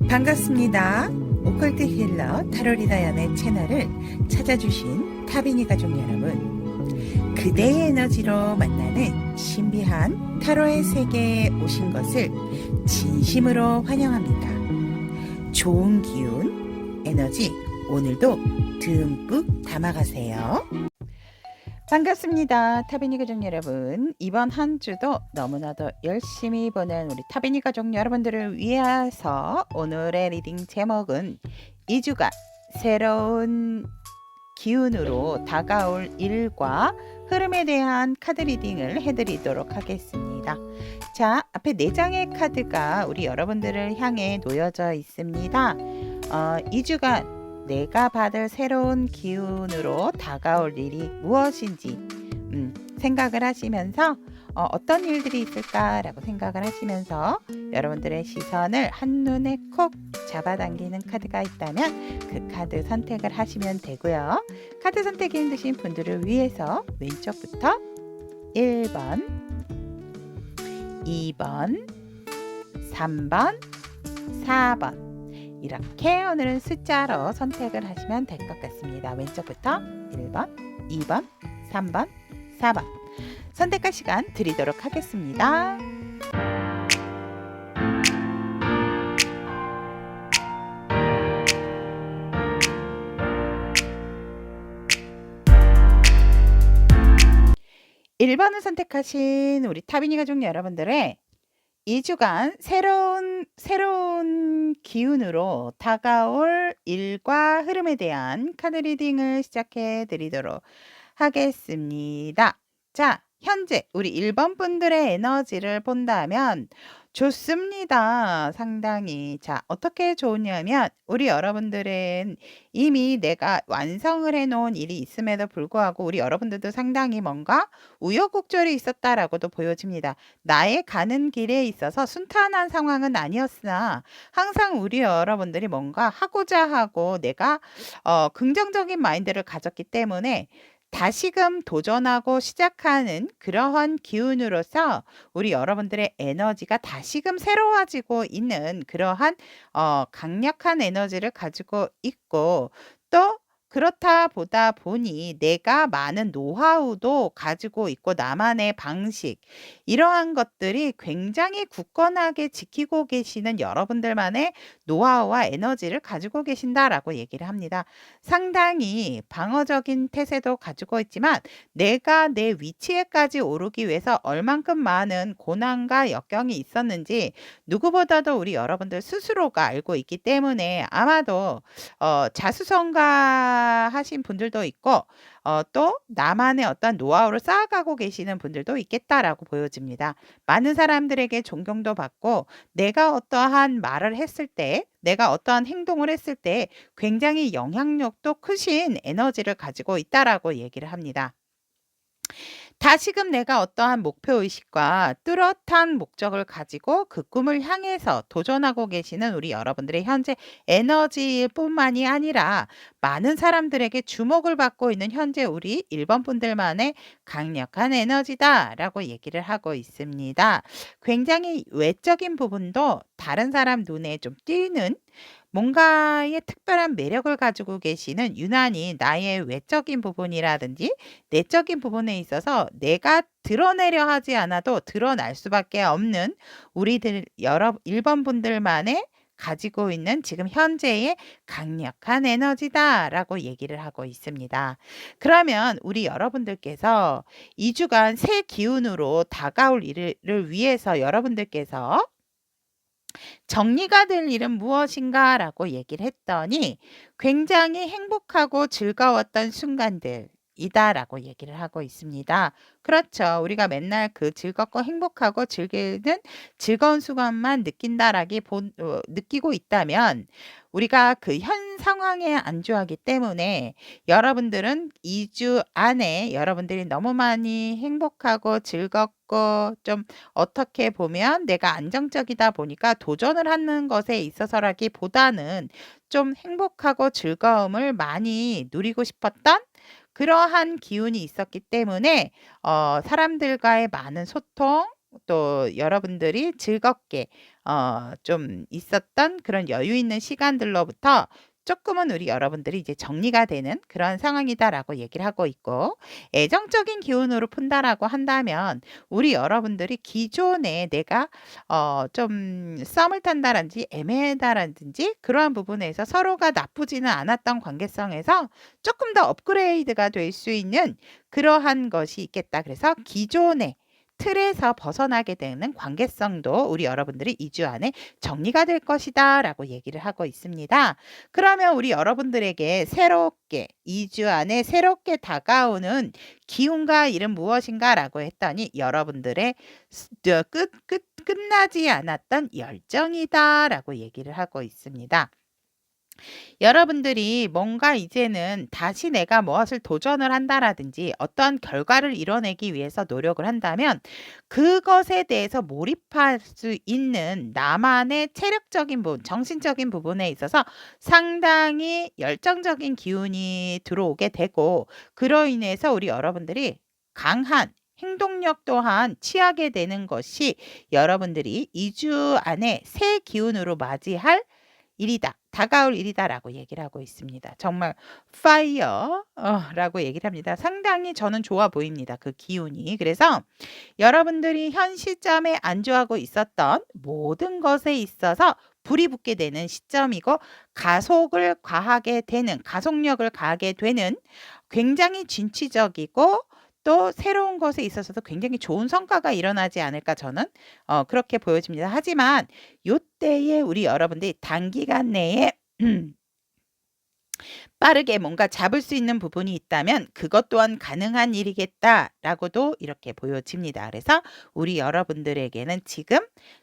반갑습니다. 오컬트 힐러 타로리다연의 채널을 찾아주신 타비니 가족 여러분, 그대의 에너지로 만나는 신비한 타로의 세계에 오신 것을 진심으로 환영합니다. 좋은 기운, 에너지 오늘도 듬뿍 담아가세요. 반갑습니다. 타비니 가족 여러분, 이번 한 주도 너무나도 열심히 보는 우리 타비니 가족 여러분들을 위해서 오늘의 리딩 제목은 2주간 새로운 기운으로 다가올 일과 흐름에 대한 카드 리딩을 해드리도록 하겠습니다. 자, 앞에 4장의 카드가 우리 여러분들을 향해 놓여져 있습니다. 2주간 내가 받을 새로운 기운으로 다가올 일이 무엇인지 생각을 하시면서 어떤 일들이 있을까라고 생각을 하시면서 여러분들의 시선을 한눈에 콕 잡아당기는 카드가 있다면 그 카드 선택을 하시면 되고요. 카드 선택이 힘드신 분들을 위해서 왼쪽부터 1번, 2번, 3번, 4번 이렇게 오늘은 숫자로 선택을 하시면 될 것 같습니다. 왼쪽부터 1번, 2번, 3번, 4번 선택할 시간 드리도록 하겠습니다. (1번을) 선택하신 우리 타비니 가족 여러분들의 2주간 새로운 기운으로 다가올 일과 흐름에 대한 카드 리딩을 시작해 드리도록 하겠습니다. 자, 현재 우리 1번 분들의 에너지를 본다면 좋습니다. 상당히. 자, 어떻게 좋으냐면 우리 여러분들은 이미 내가 완성을 해놓은 일이 있음에도 불구하고 우리 여러분들도 상당히 뭔가 우여곡절이 있었다라고도 보여집니다. 나의 가는 길에 있어서 순탄한 상황은 아니었으나 항상 우리 여러분들이 뭔가 하고자 하고 내가 긍정적인 마인드를 가졌기 때문에 다시금 도전하고 시작하는 그러한 기운으로서 우리 여러분들의 에너지가 다시금 새로워지고 있는 그러한 강력한 에너지를 가지고 있고, 또 그렇다 보다 보니 내가 많은 노하우도 가지고 있고 나만의 방식, 이러한 것들이 굉장히 굳건하게 지키고 계시는 여러분들만의 노하우와 에너지를 가지고 계신다라고 얘기를 합니다. 상당히 방어적인 태세도 가지고 있지만 내가 내 위치에까지 오르기 위해서 얼만큼 많은 고난과 역경이 있었는지 누구보다도 우리 여러분들 스스로가 알고 있기 때문에 아마도 자수성가하신 분들도 있고 또 나만의 어떤 노하우를 쌓아가고 계시는 분들도 있겠다라고 보여집니다. 많은 사람들에게 존경도 받고 내가 어떠한 말을 했을 때, 내가 어떠한 행동을 했을 때 굉장히 영향력도 크신 에너지를 가지고 있다라고 얘기를 합니다. 다시금 내가 어떠한 목표의식과 뚜렷한 목적을 가지고 그 꿈을 향해서 도전하고 계시는 우리 여러분들의 현재 에너지일 뿐만이 아니라 많은 사람들에게 주목을 받고 있는 현재 우리 1번 분들만의 강력한 에너지다라고 얘기를 하고 있습니다. 굉장히 외적인 부분도 다른 사람 눈에 좀 띄는 뭔가의 특별한 매력을 가지고 계시는, 유난히 나의 외적인 부분이라든지 내적인 부분에 있어서 내가 드러내려 하지 않아도 드러날 수밖에 없는 우리들 1번 분들만의 가지고 있는 지금 현재의 강력한 에너지다라고 얘기를 하고 있습니다. 그러면 우리 여러분들께서 2주간 새 기운으로 다가올 일을 위해서 여러분들께서 정리가 될 일은 무엇인가 라고 얘기를 했더니 굉장히 행복하고 즐거웠던 순간들 이다라고 얘기를 하고 있습니다. 그렇죠. 우리가 맨날 그 즐겁고 행복하고 즐기는 즐거운 순간만 느끼고 있다면 우리가 그 현 상황에 안주하기 때문에 여러분들은 2주 안에 여러분들이 너무 많이 행복하고 즐겁고 좀 어떻게 보면 내가 안정적이다 보니까 도전을 하는 것에 있어서라기보다는 좀 행복하고 즐거움을 많이 누리고 싶었던 그러한 기운이 있었기 때문에 사람들과의 많은 소통, 또 여러분들이 즐겁게 좀 있었던 그런 여유 있는 시간들로부터 조금은 우리 여러분들이 이제 정리가 되는 그런 상황이다라고 얘기를 하고 있고, 애정적인 기운으로 푼다라고 한다면 우리 여러분들이 기존에 내가 좀 썸을 탄다든지 애매하다든지 그러한 부분에서 서로가 나쁘지는 않았던 관계성에서 조금 더 업그레이드가 될 수 있는 그러한 것이 있겠다. 그래서 기존의 틀에서 벗어나게 되는 관계성도 우리 여러분들이 2주 안에 정리가 될 것이다 라고 얘기를 하고 있습니다. 그러면 우리 여러분들에게 새롭게 2주 안에 새롭게 다가오는 기운과 일은 무엇인가 라고 했더니 여러분들의 끝나지 않았던 열정이다 라고 얘기를 하고 있습니다. 여러분들이 뭔가 이제는 다시 내가 무엇을 도전을 한다라든지 어떠한 결과를 이뤄내기 위해서 노력을 한다면 그것에 대해서 몰입할 수 있는 나만의 체력적인 부분, 정신적인 부분에 있어서 상당히 열정적인 기운이 들어오게 되고, 그로 인해서 우리 여러분들이 강한 행동력 또한 취하게 되는 것이 여러분들이 2주 안에 새 기운으로 맞이할 일이다. 다가올 일이다라고 얘기를 하고 있습니다. 정말 파이어 라고 얘기를 합니다. 상당히 저는 좋아 보입니다. 그 기운이. 그래서 여러분들이 현 시점에 안주하고 있었던 모든 것에 있어서 불이 붙게 되는 시점이고, 가속을 가하게 되는, 가속력을 가하게 되는 굉장히 진취적이고 또 새로운 것에 있어서도 굉장히 좋은 성과가 일어나지 않을까, 저는 그렇게 보여집니다. 하지만 요때에 우리 여러분들이 단기간 내에 빠르게 뭔가 잡을 수 있는 부분이 있다면 그것 또한 가능한 일이겠다라고도 이렇게 보여집니다. 그래서 우리 여러분들에게는 지금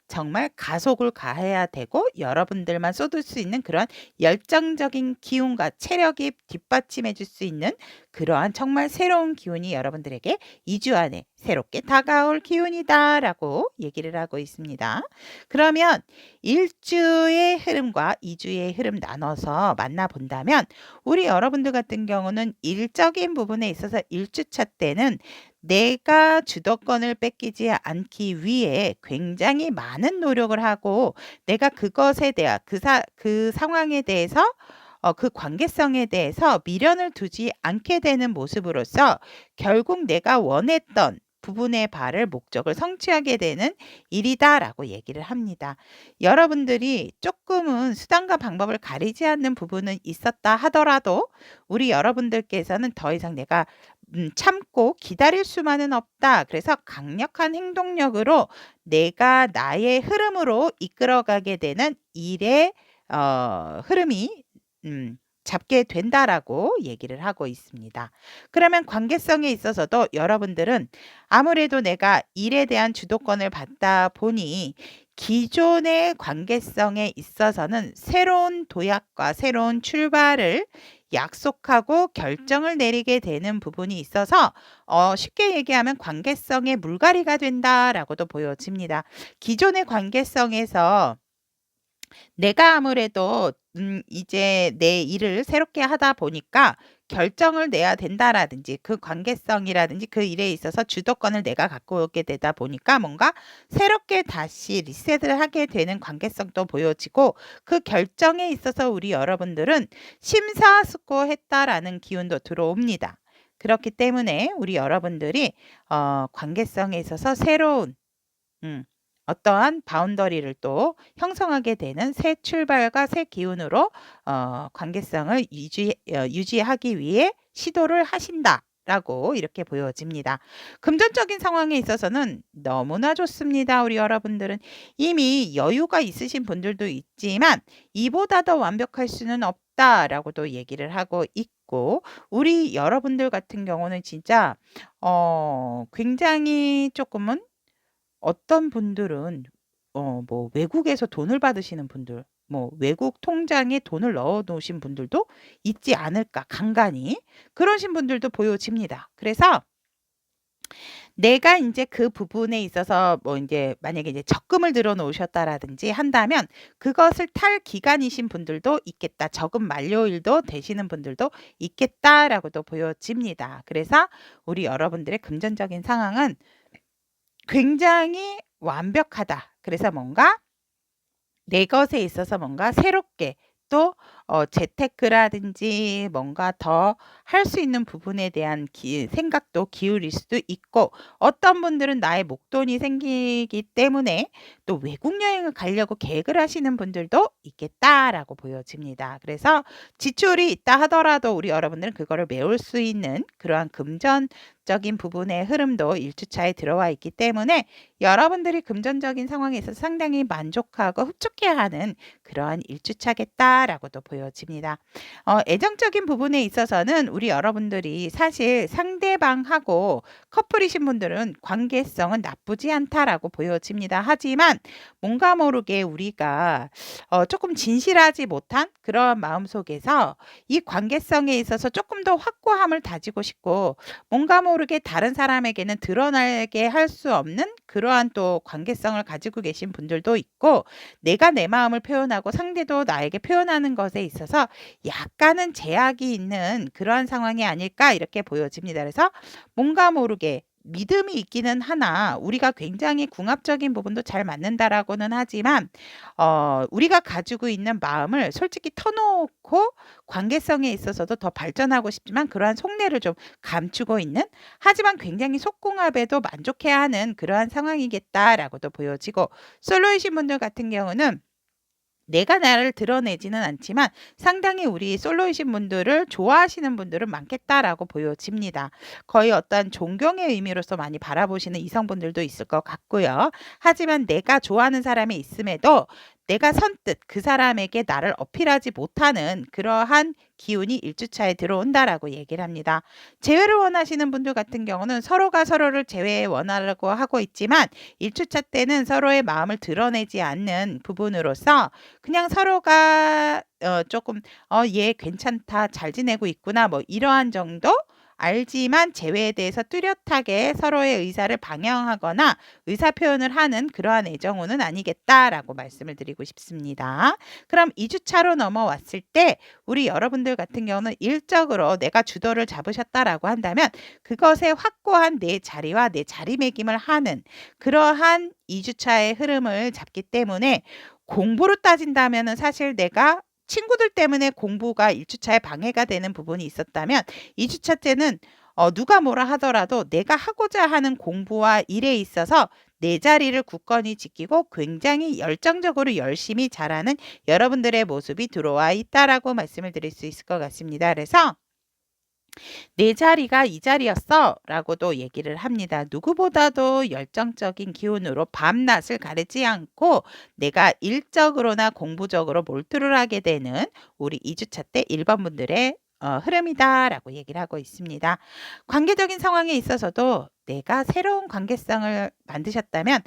정말 가속을 가해야 되고 여러분들만 쏟을 수 있는 그런 열정적인 기운과 체력이 뒷받침해 줄 수 있는 그러한 정말 새로운 기운이 여러분들에게 2주 안에 새롭게 다가올 기운이다라고 얘기를 하고 있습니다. 그러면 1주의 흐름과 2주의 흐름 나눠서 만나본다면 우리 여러분들 같은 경우는 일적인 부분에 있어서 1주차 때는 내가 주도권을 뺏기지 않기 위해 굉장히 많은 노력을 하고, 내가 그것에 대한 그 상황에 대해서 그 관계성에 대해서 미련을 두지 않게 되는 모습으로써 결국 내가 원했던 부분의 바를 목적을 성취하게 되는 일이다라고 얘기를 합니다. 여러분들이 조금은 수단과 방법을 가리지 않는 부분은 있었다 하더라도 우리 여러분들께서는 더 이상 내가 참고 기다릴 수만은 없다. 그래서 강력한 행동력으로 내가 나의 흐름으로 이끌어가게 되는 일의 흐름이 잡게 된다라고 얘기를 하고 있습니다. 그러면 관계성에 있어서도 여러분들은 아무래도 내가 일에 대한 주도권을 받다 보니 기존의 관계성에 있어서는 새로운 도약과 새로운 출발을 약속하고 결정을 내리게 되는 부분이 있어서 쉽게 얘기하면 관계성의 물갈이가 된다라고도 보여집니다. 기존의 관계성에서 내가 아무래도 이제 내 일을 새롭게 하다 보니까 결정을 내야 된다라든지 그 관계성이라든지 그 일에 있어서 주도권을 내가 갖고 오게 되다 보니까 뭔가 새롭게 다시 리셋을 하게 되는 관계성도 보여지고, 그 결정에 있어서 우리 여러분들은 심사숙고했다라는 기운도 들어옵니다. 그렇기 때문에 우리 여러분들이 관계성에 있어서 새로운 어떠한 바운더리를 또 형성하게 되는 새 출발과 새 기운으로 관계성을 유지하기 위해 시도를 하신다라고 이렇게 보여집니다. 금전적인 상황에 있어서는 너무나 좋습니다. 우리 여러분들은 이미 여유가 있으신 분들도 있지만 이보다 더 완벽할 수는 없다라고도 얘기를 하고 있고, 우리 여러분들 같은 경우는 진짜 굉장히 조금은 어떤 분들은 뭐 외국에서 돈을 받으시는 분들, 뭐 외국 통장에 돈을 넣어 놓으신 분들도 있지 않을까, 간간히 그러신 분들도 보여집니다. 그래서 내가 이제 그 부분에 있어서 뭐 이제 만약에 이제 적금을 들어 놓으셨다라든지 한다면 그것을 탈 기간이신 분들도 있겠다. 적금 만료일도 되시는 분들도 있겠다라고도 보여집니다. 그래서 우리 여러분들의 금전적인 상황은 굉장히 완벽하다. 그래서 뭔가 내 것에 있어서 뭔가 새롭게 또 재테크라든지 뭔가 더 할 수 있는 부분에 대한 생각도 기울일 수도 있고, 어떤 분들은 나의 목돈이 생기기 때문에 또 외국 여행을 가려고 계획을 하시는 분들도 있겠다라고 보여집니다. 그래서 지출이 있다 하더라도 우리 여러분들은 그거를 메울 수 있는 그러한 금전적인 부분의 흐름도 일주차에 들어와 있기 때문에 여러분들이 금전적인 상황에 있어서 상당히 만족하고 흡족해하는 그러한 일주차겠다라고도 보여집니다. 애정적인 부분에 있어서는 우리 여러분들이 사실 상대방하고 커플이신 분들은 관계성은 나쁘지 않다라고 보여집니다. 하지만 뭔가 모르게 우리가 조금 진실하지 못한 그런 마음속에서 이 관계성에 있어서 조금 더 확고함을 다지고 싶고, 뭔가 모르게 다른 사람에게는 드러나게 할 수 없는 그러한 또 관계성을 가지고 계신 분들도 있고, 내가 내 마음을 표현하고 상대도 나에게 표현하는 것에 있어서 약간은 제약이 있는 그러한 상황이 아닐까 이렇게 보여집니다. 그래서 뭔가 모르게 믿음이 있기는 하나 우리가 굉장히 궁합적인 부분도 잘 맞는다라고는 하지만 우리가 가지고 있는 마음을 솔직히 터놓고 관계성에 있어서도 더 발전하고 싶지만 그러한 속내를 좀 감추고 있는, 하지만 굉장히 속궁합에도 만족해야 하는 그러한 상황이겠다라고도 보여지고, 솔로이신 분들 같은 경우는 내가 나를 드러내지는 않지만 상당히 우리 솔로이신 분들을 좋아하시는 분들은 많겠다라고 보여집니다. 거의 어떤 존경의 의미로서 많이 바라보시는 이성분들도 있을 것 같고요. 하지만 내가 좋아하는 사람이 있음에도 내가 선뜻 그 사람에게 나를 어필하지 못하는 그러한 기운이 일주차에 들어온다라고 얘기를 합니다. 재회를 원하시는 분들 같은 경우는 서로가 서로를 재회 원하려고 하고 있지만 일주차 때는 서로의 마음을 드러내지 않는 부분으로서 그냥 서로가 조금 얘 괜찮다, 잘 지내고 있구나, 뭐 이러한 정도 알지만 재회에 대해서 뚜렷하게 서로의 의사를 방영하거나 의사 표현을 하는 그러한 애정우는 아니겠다라고 말씀을 드리고 싶습니다. 그럼 2주차로 넘어왔을 때 우리 여러분들 같은 경우는 일적으로 내가 주도를 잡으셨다라고 한다면 그것에 확고한 내 자리와 내 자리매김을 하는 그러한 2주차의 흐름을 잡기 때문에, 공부로 따진다면 사실 내가 친구들 때문에 공부가 1주차에 방해가 되는 부분이 있었다면 2주차 때는 누가 뭐라 하더라도 내가 하고자 하는 공부와 일에 있어서 내 자리를 굳건히 지키고 굉장히 열정적으로 열심히 잘하는 여러분들의 모습이 들어와 있다라고 말씀을 드릴 수 있을 것 같습니다. 그래서 내 자리가 이 자리였어 라고도 얘기를 합니다. 누구보다도 열정적인 기운으로 밤낮을 가리지 않고 내가 일적으로나 공부적으로 몰두를 하게 되는 우리 2주차 때 1번 분들의 흐름이다라고 얘기를 하고 있습니다. 관계적인 상황에 있어서도 내가 새로운 관계성을 만드셨다면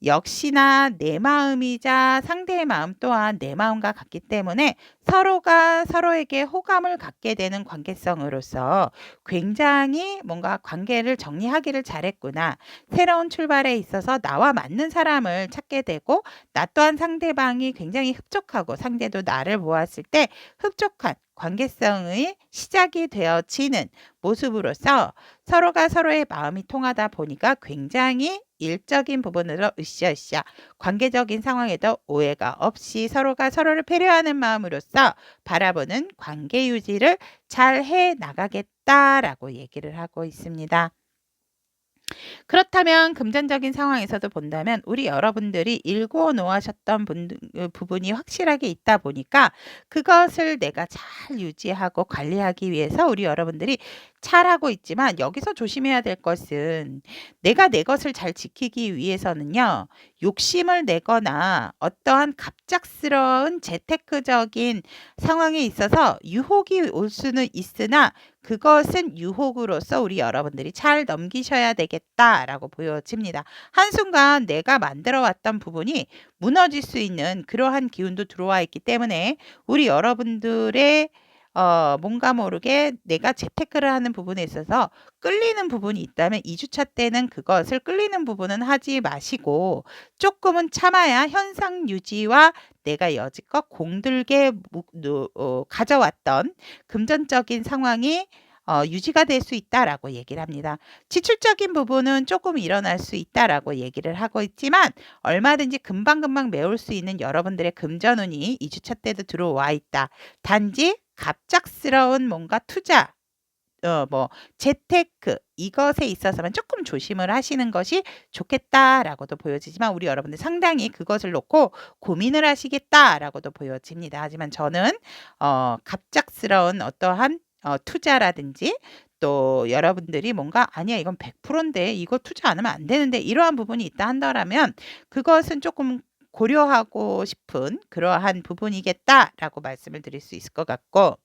역시나 내 마음이자 상대의 마음 또한 내 마음과 같기 때문에 서로가 서로에게 호감을 갖게 되는 관계성으로서 굉장히 뭔가 관계를 정리하기를 잘했구나. 새로운 출발에 있어서 나와 맞는 사람을 찾게 되고, 나 또한 상대방이 굉장히 흡족하고 상대도 나를 보았을 때 흡족한 관계성의 시작이 되어지는 모습으로서 서로가 서로의 마음이 통하다 보니까 굉장히 일적인 부분으로 으쌰으쌰 관계적인 상황에도 오해가 없이 서로가 서로를 배려하는 마음으로써 바라보는 관계 유지를 잘 해 나가겠다라고 얘기를 하고 있습니다. 그렇다면 금전적인 상황에서도 본다면 우리 여러분들이 일궈 놓으셨던 부분이 확실하게 있다 보니까 그것을 내가 잘 유지하고 관리하기 위해서 우리 여러분들이 잘하고 있지만, 여기서 조심해야 될 것은 내가 내 것을 잘 지키기 위해서는요, 욕심을 내거나 어떠한 갑작스러운 재테크적인 상황에 있어서 유혹이 올 수는 있으나 그것은 유혹으로서 우리 여러분들이 잘 넘기셔야 되겠다라고 보여집니다. 한순간 내가 만들어 왔던 부분이 무너질 수 있는 그러한 기운도 들어와 있기 때문에 우리 여러분들의 뭔가 모르게 내가 재테크를 하는 부분에 있어서 끌리는 부분이 있다면 2주차 때는 그것을 끌리는 부분은 하지 마시고 조금은 참아야 현상 유지와 내가 여지껏 공들게 가져왔던 금전적인 상황이 유지가 될 수 있다라고 얘기를 합니다. 지출적인 부분은 조금 일어날 수 있다라고 얘기를 하고 있지만 얼마든지 금방금방 메울 수 있는 여러분들의 금전운이 2주차 때도 들어와 있다. 단지 갑작스러운 뭔가 투자 뭐 재테크 이것에 있어서만 조금 조심을 하시는 것이 좋겠다라고도 보여지지만 우리 여러분들 상당히 그것을 놓고 고민을 하시겠다라고도 보여집니다. 하지만 저는 갑작스러운 어떠한 투자라든지 또 여러분들이 뭔가 아니야 이건 100%인데 이거 투자 안 하면 안 되는데 이러한 부분이 있다 한다라면 그것은 조금 고려하고 싶은 그러한 부분이겠다라고 말씀을 드릴 수 있을 것 같고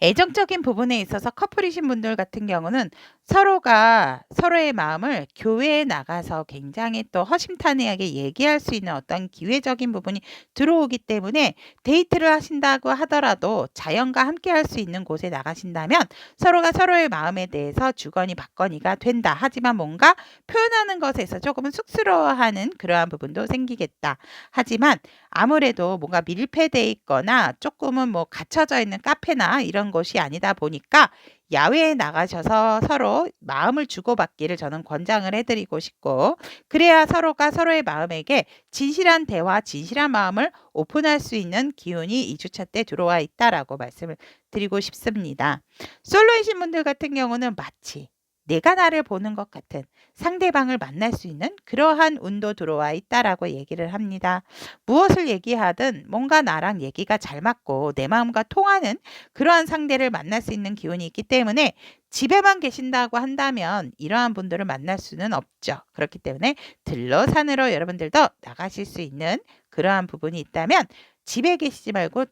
애정적인 부분에 있어서 커플이신 분들 같은 경우는 서로가 서로의 마음을 교회에 나가서 굉장히 또 허심탄회하게 얘기할 수 있는 어떤 기회적인 부분이 들어오기 때문에 데이트를 하신다고 하더라도 자연과 함께 할 수 있는 곳에 나가신다면 서로가 서로의 마음에 대해서 주거니 받거니가 된다. 하지만 뭔가 표현하는 것에서 조금은 쑥스러워하는 그러한 부분도 생기겠다. 하지만 아무래도 뭔가 밀폐돼 있거나 조금은 뭐 갇혀져 있는 카페나 이런 곳이 아니다 보니까 야외에 나가셔서 서로 마음을 주고받기를 저는 권장을 해드리고 싶고 그래야 서로가 서로의 마음에게 진실한 대화, 진실한 마음을 오픈할 수 있는 기운이 2주차 때 들어와 있다라고 말씀을 드리고 싶습니다. 솔로이신 분들 같은 경우는 마치 내가 나를 보는 것 같은 상대방을 만날 수 있는 그러한 운도 들어와 있다라고 얘기를 합니다. 무엇을 얘기하든 뭔가 나랑 얘기가 잘 맞고 내 마음과 통하는 그러한 상대를 만날 수 있는 기운이 있기 때문에 집에만 계신다고 한다면 이러한 분들을 만날 수는 없죠. 그렇기 때문에 들러 산으로 여러분들도 나가실 수 있는 그러한 부분이 있다면 집에 계시지 말고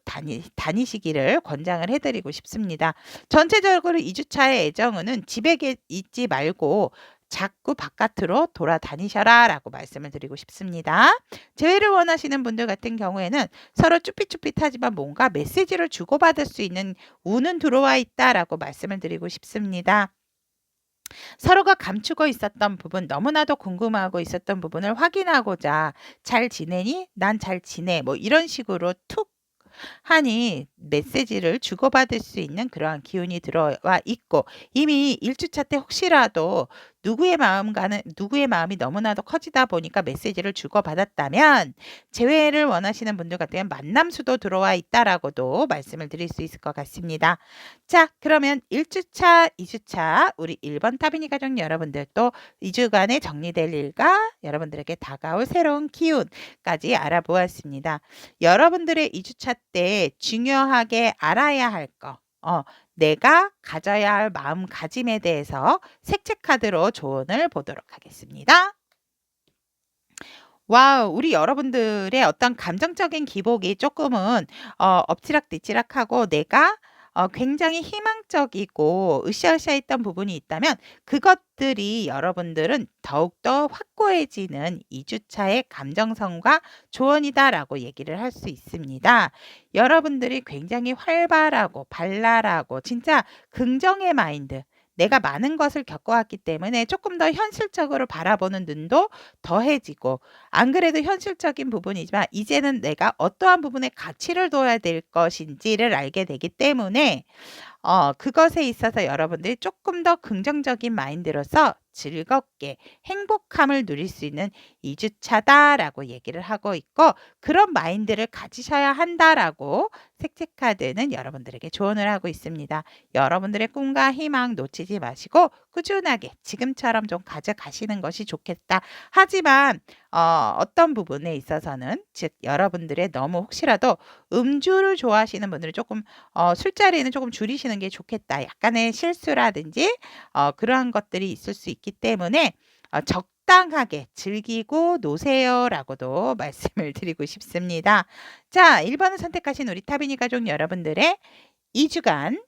다니시기를 권장을 해드리고 싶습니다. 전체적으로 2주차의 애정은 집에 있지 말고 자꾸 바깥으로 돌아다니셔라 라고 말씀을 드리고 싶습니다. 재회를 원하시는 분들 같은 경우에는 서로 쭈삣쭈삣하지만 뭔가 메시지를 주고받을 수 있는 운은 들어와 있다라고 말씀을 드리고 싶습니다. 서로가 감추고 있었던 부분, 너무나도 궁금하고 있었던 부분을 확인하고자 잘 지내니? 난 잘 지내. 뭐 이런 식으로 툭 하니 메시지를 주고받을 수 있는 그러한 기운이 들어와 있고 이미 1주차 때 혹시라도 누구의 마음이 너무나도 커지다 보니까 메시지를 주고받았다면 재회를 원하시는 분들 같으면 만남수도 들어와 있다라고도 말씀을 드릴 수 있을 것 같습니다. 자, 그러면 1주차, 2주차 우리 1번 타비니 가족 여러분들 또 2주간의 정리될 일과 여러분들에게 다가올 새로운 기운까지 알아보았습니다. 여러분들의 2주차 때 중요하게 알아야 할 거, 내가 가져야 할 마음가짐에 대해서 색채 카드로 조언을 보도록 하겠습니다. 와우, 우리 여러분들의 어떤 감정적인 기복이 조금은 엎치락뒤치락하고 내가 굉장히 희망적이고 으쌰으쌰했던 부분이 있다면 그것들이 여러분들은 더욱더 확고해지는 2주차의 감정선과 조언이다라고 얘기를 할 수 있습니다. 여러분들이 굉장히 활발하고 발랄하고 진짜 긍정의 마인드 내가 많은 것을 겪어왔기 때문에 조금 더 현실적으로 바라보는 눈도 더해지고 안 그래도 현실적인 부분이지만 이제는 내가 어떠한 부분에 가치를 둬야 될 것인지를 알게 되기 때문에 그것에 있어서 여러분들이 조금 더 긍정적인 마인드로서 즐겁게 행복함을 누릴 수 있는 2주차다라고 얘기를 하고 있고 그런 마인드를 가지셔야 한다라고 색채카드는 여러분들에게 조언을 하고 있습니다. 여러분들의 꿈과 희망 놓치지 마시고 꾸준하게 지금처럼 좀 가져가시는 것이 좋겠다. 하지만 어떤 부분에 있어서는 즉 여러분들의 너무 혹시라도 음주를 좋아하시는 분들은 조금 술자리는 조금 줄이시는 게 좋겠다. 약간의 실수라든지 그러한 것들이 있을 수 있기 때문에 적당하게 즐기고 노세요라고도 말씀을 드리고 싶습니다. 자, 1번을 선택하신 우리 타비니 가족 여러분들의 2주간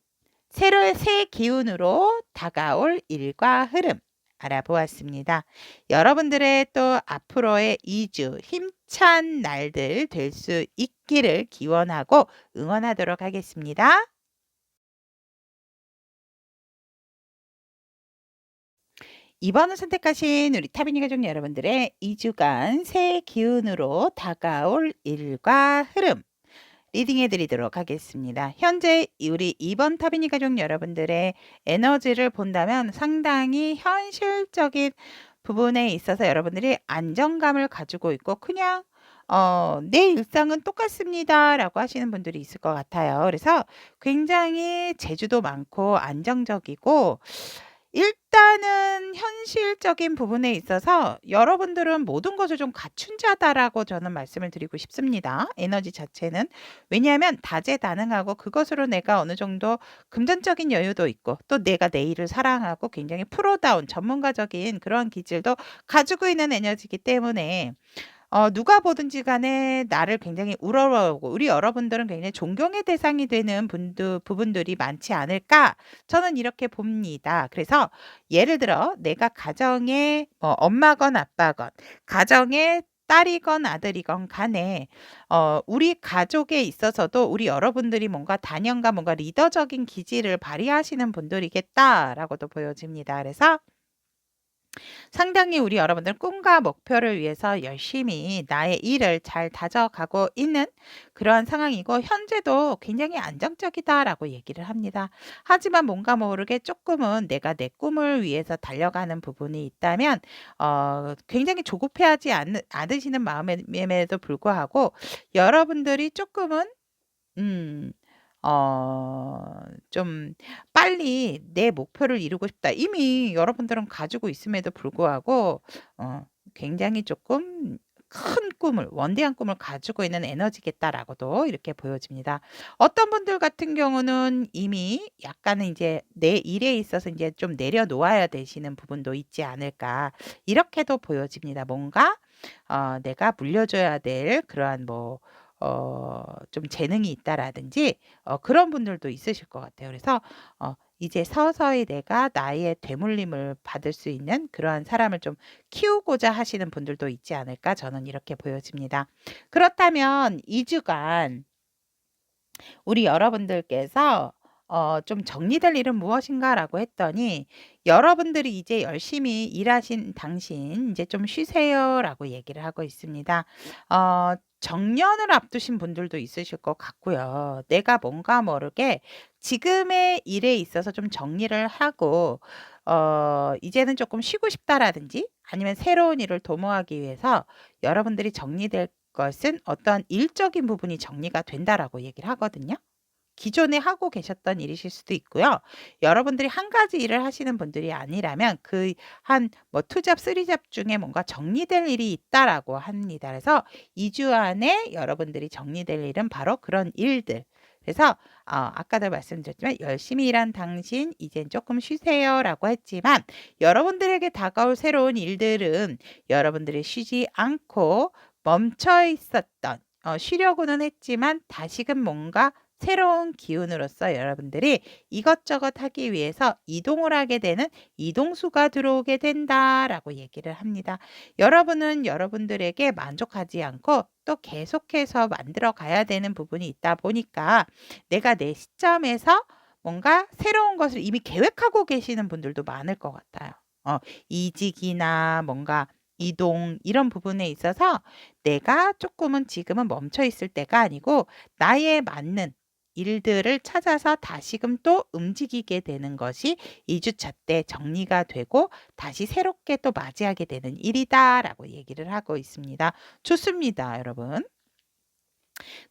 새 기운으로 다가올 일과 흐름 알아보았습니다. 여러분들의 또 앞으로의 2주 힘찬 날들 될 수 있기를 기원하고 응원하도록 하겠습니다. 2번을 선택하신 우리 타비니 가족 여러분들의 2주간 새 기운으로 다가올 일과 흐름 리딩해 드리도록 하겠습니다. 현재 우리 2번 타비니 가족 여러분들의 에너지를 본다면 상당히 현실적인 부분에 있어서 여러분들이 안정감을 가지고 있고 그냥 내 일상은 똑같습니다라고 하시는 분들이 있을 것 같아요. 그래서 굉장히 재주도 많고 안정적이고 일단은 현실적인 부분에 있어서 여러분들은 모든 것을 좀 갖춘 자다라고 저는 말씀을 드리고 싶습니다. 에너지 자체는. 왜냐하면 다재다능하고 그것으로 내가 어느 정도 금전적인 여유도 있고 또 내가 내 일을 사랑하고 굉장히 프로다운 전문가적인 그런 기질도 가지고 있는 에너지이기 때문에 누가 보든지 간에 나를 굉장히 우러러보고 우리 여러분들은 굉장히 존경의 대상이 되는 부분들이 많지 않을까? 저는 이렇게 봅니다. 그래서 예를 들어 내가 가정의 엄마건 아빠건 가정의 딸이건 아들이건 간에 우리 가족에 있어서도 우리 여러분들이 뭔가 단연과 뭔가 리더적인 기질을 발휘하시는 분들이겠다라고도 보여집니다. 그래서 상당히 우리 여러분들 꿈과 목표를 위해서 열심히 나의 일을 잘 다져가고 있는 그러한 상황이고 현재도 굉장히 안정적이다라고 얘기를 합니다. 하지만 뭔가 모르게 조금은 내가 내 꿈을 위해서 달려가는 부분이 있다면 굉장히 조급해하지 않으시는 마음에도 불구하고 여러분들이 조금은 음, 좀 빨리 내 목표를 이루고 싶다. 이미 여러분들은 가지고 있음에도 불구하고 굉장히 조금 큰 꿈을, 원대한 꿈을 가지고 있는 에너지겠다라고도 이렇게 보여집니다. 어떤 분들 같은 경우는 이미 약간은 이제 내 일에 있어서 이제 좀 내려놓아야 되시는 부분도 있지 않을까. 이렇게도 보여집니다. 뭔가 내가 물려줘야 될 그러한 좀 재능이 있다라든지 그런 분들도 있으실 것 같아요. 그래서 이제 서서히 내가 나의 되물림을 받을 수 있는 그러한 사람을 좀 키우고자 하시는 분들도 있지 않을까 저는 이렇게 보여집니다. 그렇다면 2주간 우리 여러분들께서 좀 정리될 일은 무엇인가라고 했더니 여러분들이 이제 열심히 일하신 당신 이제 좀 쉬세요라고 얘기를 하고 있습니다. 정년을 앞두신 분들도 있으실 것 같고요. 내가 뭔가 모르게 지금의 일에 있어서 좀 정리를 하고 이제는 조금 쉬고 싶다라든지 아니면 새로운 일을 도모하기 위해서 여러분들이 정리될 것은 어떤 일적인 부분이 정리가 된다라고 얘기를 하거든요. 기존에 하고 계셨던 일이실 수도 있고요. 여러분들이 한 가지 일을 하시는 분들이 아니라면 그 한 투 잡, 쓰리 잡 중에 뭔가 정리될 일이 있다라고 합니다. 그래서 2주 안에 여러분들이 정리될 일은 바로 그런 일들. 그래서 아까도 말씀드렸지만 열심히 일한 당신 이젠 조금 쉬세요라고 했지만 여러분들에게 다가올 새로운 일들은 여러분들이 쉬지 않고 멈춰 있었던 쉬려고는 했지만 다시금 뭔가 새로운 기운으로서 여러분들이 이것저것 하기 위해서 이동을 하게 되는 이동수가 들어오게 된다라고 얘기를 합니다. 여러분은 여러분들에게 만족하지 않고 또 계속해서 만들어 가야 되는 부분이 있다 보니까 내가 내 시점에서 뭔가 새로운 것을 이미 계획하고 계시는 분들도 많을 것 같아요. 이직이나 뭔가 이동 이런 부분에 있어서 내가 조금은 지금은 멈춰 있을 때가 아니고 나에 맞는 일들을 찾아서 다시금 또 움직이게 되는 것이 2주차 때 정리가 되고 다시 새롭게 또 맞이하게 되는 일이다라고 얘기를 하고 있습니다. 좋습니다, 여러분.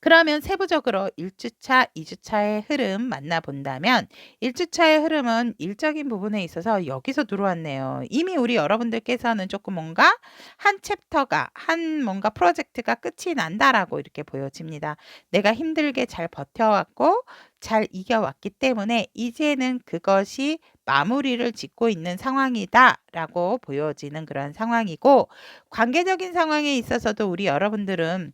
그러면 세부적으로 1주차, 2주차의 흐름 만나본다면 1주차의 흐름은 일적인 부분에 있어서 여기서 들어왔네요. 이미 우리 여러분들께서는 조금 뭔가 한 챕터가 한 뭔가 프로젝트가 끝이 난다라고 이렇게 보여집니다. 내가 힘들게 잘 버텨왔고 잘 이겨왔기 때문에 이제는 그것이 마무리를 짓고 있는 상황이다라고 보여지는 그런 상황이고 관계적인 상황에 있어서도 우리 여러분들은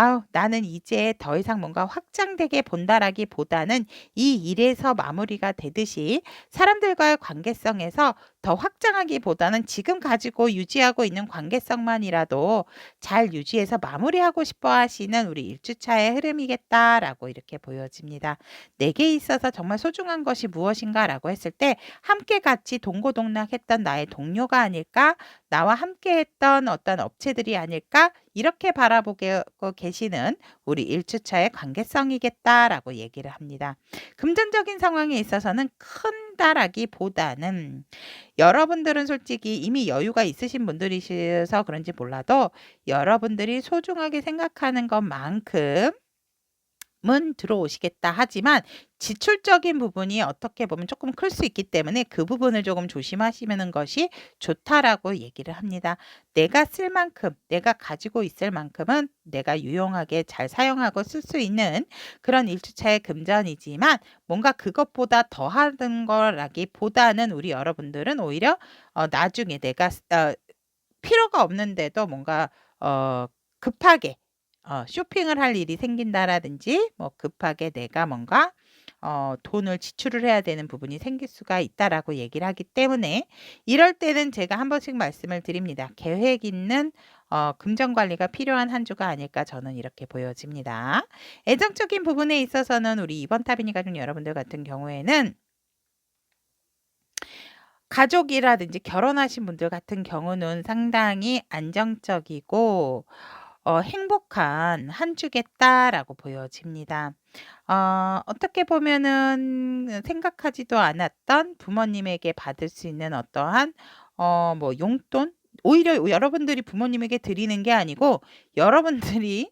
아우, 나는 이제 더 이상 뭔가 확장되게 본다라기보다는 이 일에서 마무리가 되듯이 사람들과의 관계성에서 더 확장하기보다는 지금 가지고 유지하고 있는 관계성만이라도 잘 유지해서 마무리하고 싶어 하시는 우리 1주차의 흐름이겠다라고 이렇게 보여집니다. 내게 있어서 정말 소중한 것이 무엇인가라고 했을 때 함께 같이 동고동락했던 나의 동료가 아닐까? 나와 함께 했던 어떤 업체들이 아닐까? 이렇게 바라보고 계시는 우리 1주차의 관계성이겠다라고 얘기를 합니다. 금전적인 상황에 있어서는 큰다라기보다는 여러분들은 솔직히 이미 여유가 있으신 분들이셔서 그런지 몰라도 여러분들이 소중하게 생각하는 것만큼 은 들어오시겠다 하지만 지출적인 부분이 어떻게 보면 조금 클 수 있기 때문에 그 부분을 조금 조심하시는 것이 좋다라고 얘기를 합니다. 내가 쓸 만큼, 내가 가지고 있을 만큼은 내가 유용하게 잘 사용하고 쓸 수 있는 그런 1주차의 금전이지만 뭔가 그것보다 더하는 거라기보다는 우리 여러분들은 오히려 나중에 내가 필요가 없는데도 뭔가 급하게 쇼핑을 할 일이 생긴다라든지 뭐 급하게 내가 뭔가 돈을 지출을 해야 되는 부분이 생길 수가 있다라고 얘기를 하기 때문에 이럴 때는 제가 한 번씩 말씀을 드립니다. 계획 있는 금전 관리가 필요한 한 주가 아닐까 저는 이렇게 보여집니다. 애정적인 부분에 있어서는 우리 이번 타비니 가족 여러분들 같은 경우에는 가족이라든지 결혼하신 분들 같은 경우는 상당히 안정적이고 행복한 한 주겠다라고 보여집니다. 어떻게 보면은 생각하지도 않았던 부모님에게 받을 수 있는 어떠한 뭐 용돈? 오히려 여러분들이 부모님에게 드리는 게 아니고 여러분들이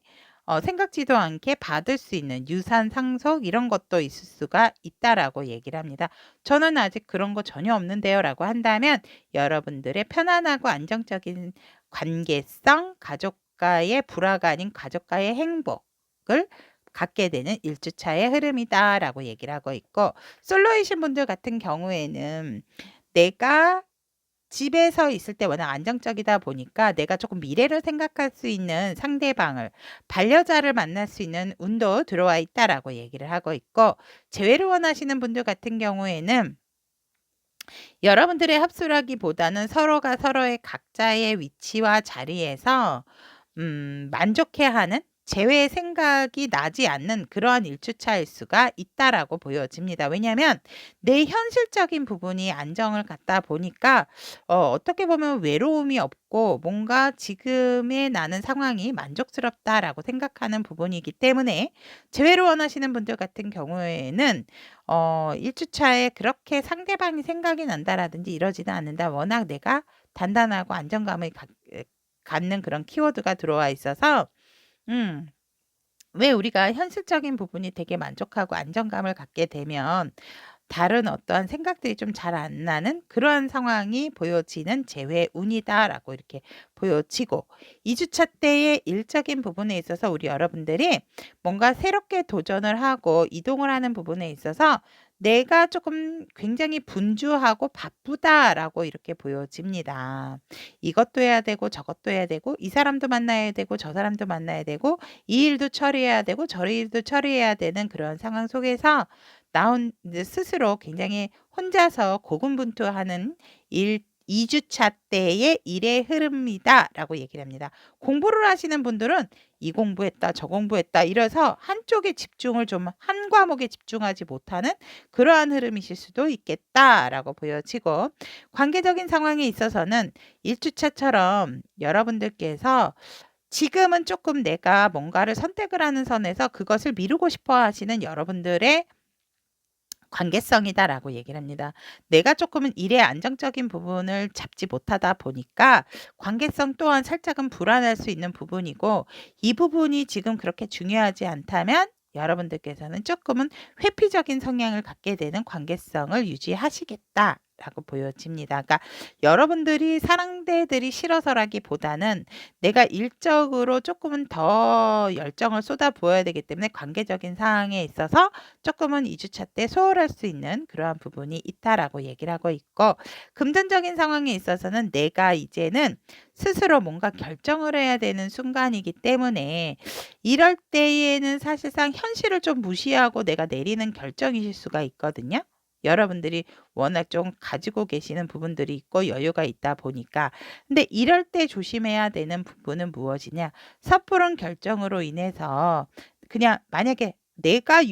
생각지도 않게 받을 수 있는 유산 상속 이런 것도 있을 수가 있다라고 얘기를 합니다. 저는 아직 그런 거 전혀 없는데요라고 한다면 여러분들의 편안하고 안정적인 관계성, 가족과의 불화가 아닌 가족과의 행복을 갖게 되는 1주차의 흐름이다라고 얘기를 하고 있고 솔로이신 분들 같은 경우에는 내가 집에서 있을 때 워낙 안정적이다 보니까 내가 조금 미래를 생각할 수 있는 상대방을 반려자를 만날 수 있는 운도 들어와 있다라고 얘기를 하고 있고 재회를 원하시는 분들 같은 경우에는 여러분들의 합수라기보다는 서로가 서로의 각자의 위치와 자리에서 만족해하는 재회 생각이 나지 않는 그러한 1주차일 수가 있다라고 보여집니다. 왜냐하면 내 현실적인 부분이 안정을 갖다 보니까 어떻게 보면 외로움이 없고 뭔가 지금의 나는 상황이 만족스럽다라고 생각하는 부분이기 때문에 재회를 원하시는 분들 같은 경우에는 1주차에 그렇게 상대방이 생각이 난다라든지 이러지는 않는다. 워낙 내가 단단하고 안정감을 갖는 그런 키워드가 들어와 있어서 왜 우리가 현실적인 부분이 되게 만족하고 안정감을 갖게 되면 다른 어떠한 생각들이 좀 잘 안 나는 그러한 상황이 보여지는 재회운이다라고 이렇게 보여지고 2주차 때의 일적인 부분에 있어서 우리 여러분들이 뭔가 새롭게 도전을 하고 이동을 하는 부분에 있어서 내가 조금 굉장히 분주하고 바쁘다라고 이렇게 보여집니다. 이것도 해야 되고 저것도 해야 되고 이 사람도 만나야 되고 저 사람도 만나야 되고 이 일도 처리해야 되고 저 일도 처리해야 되는 그런 상황 속에서 스스로 굉장히 혼자서 고군분투하는 2주차 때의 일의 흐름이다라고 얘기를 합니다. 공부를 하시는 분들은 이 공부했다 저 공부했다 이래서 한쪽에 집중을 좀 한 과목에 집중하지 못하는 그러한 흐름이실 수도 있겠다라고 보여지고 관계적인 상황에 있어서는 1주차처럼 여러분들께서 지금은 조금 내가 뭔가를 선택을 하는 선에서 그것을 미루고 싶어 하시는 여러분들의 관계성이다라고 얘기를 합니다. 내가 조금은 일의 안정적인 부분을 잡지 못하다 보니까 관계성 또한 살짝은 불안할 수 있는 부분이고 이 부분이 지금 그렇게 중요하지 않다면 여러분들께서는 조금은 회피적인 성향을 갖게 되는 관계성을 유지하시겠다. 라고 보여집니다. 그러니까 여러분들이 상대들이 싫어서라기보다는 내가 일적으로 조금은 더 열정을 쏟아 부어야 되기 때문에 관계적인 상황에 있어서 조금은 2주차 때 소홀할 수 있는 그러한 부분이 있다라고 얘기를 하고 있고 금전적인 상황에 있어서는 내가 이제는 스스로 뭔가 결정을 해야 되는 순간이기 때문에 이럴 때에는 사실상 현실을 좀 무시하고 내가 내리는 결정이실 수가 있거든요. 여러분들이 워낙 좀 가지고 계시는 부분들이 있고 여유가 있다 보니까. 근데 이럴 때 조심해야 되는 부분은 무엇이냐? 섣부른 결정으로 인해서 그냥 만약에 내가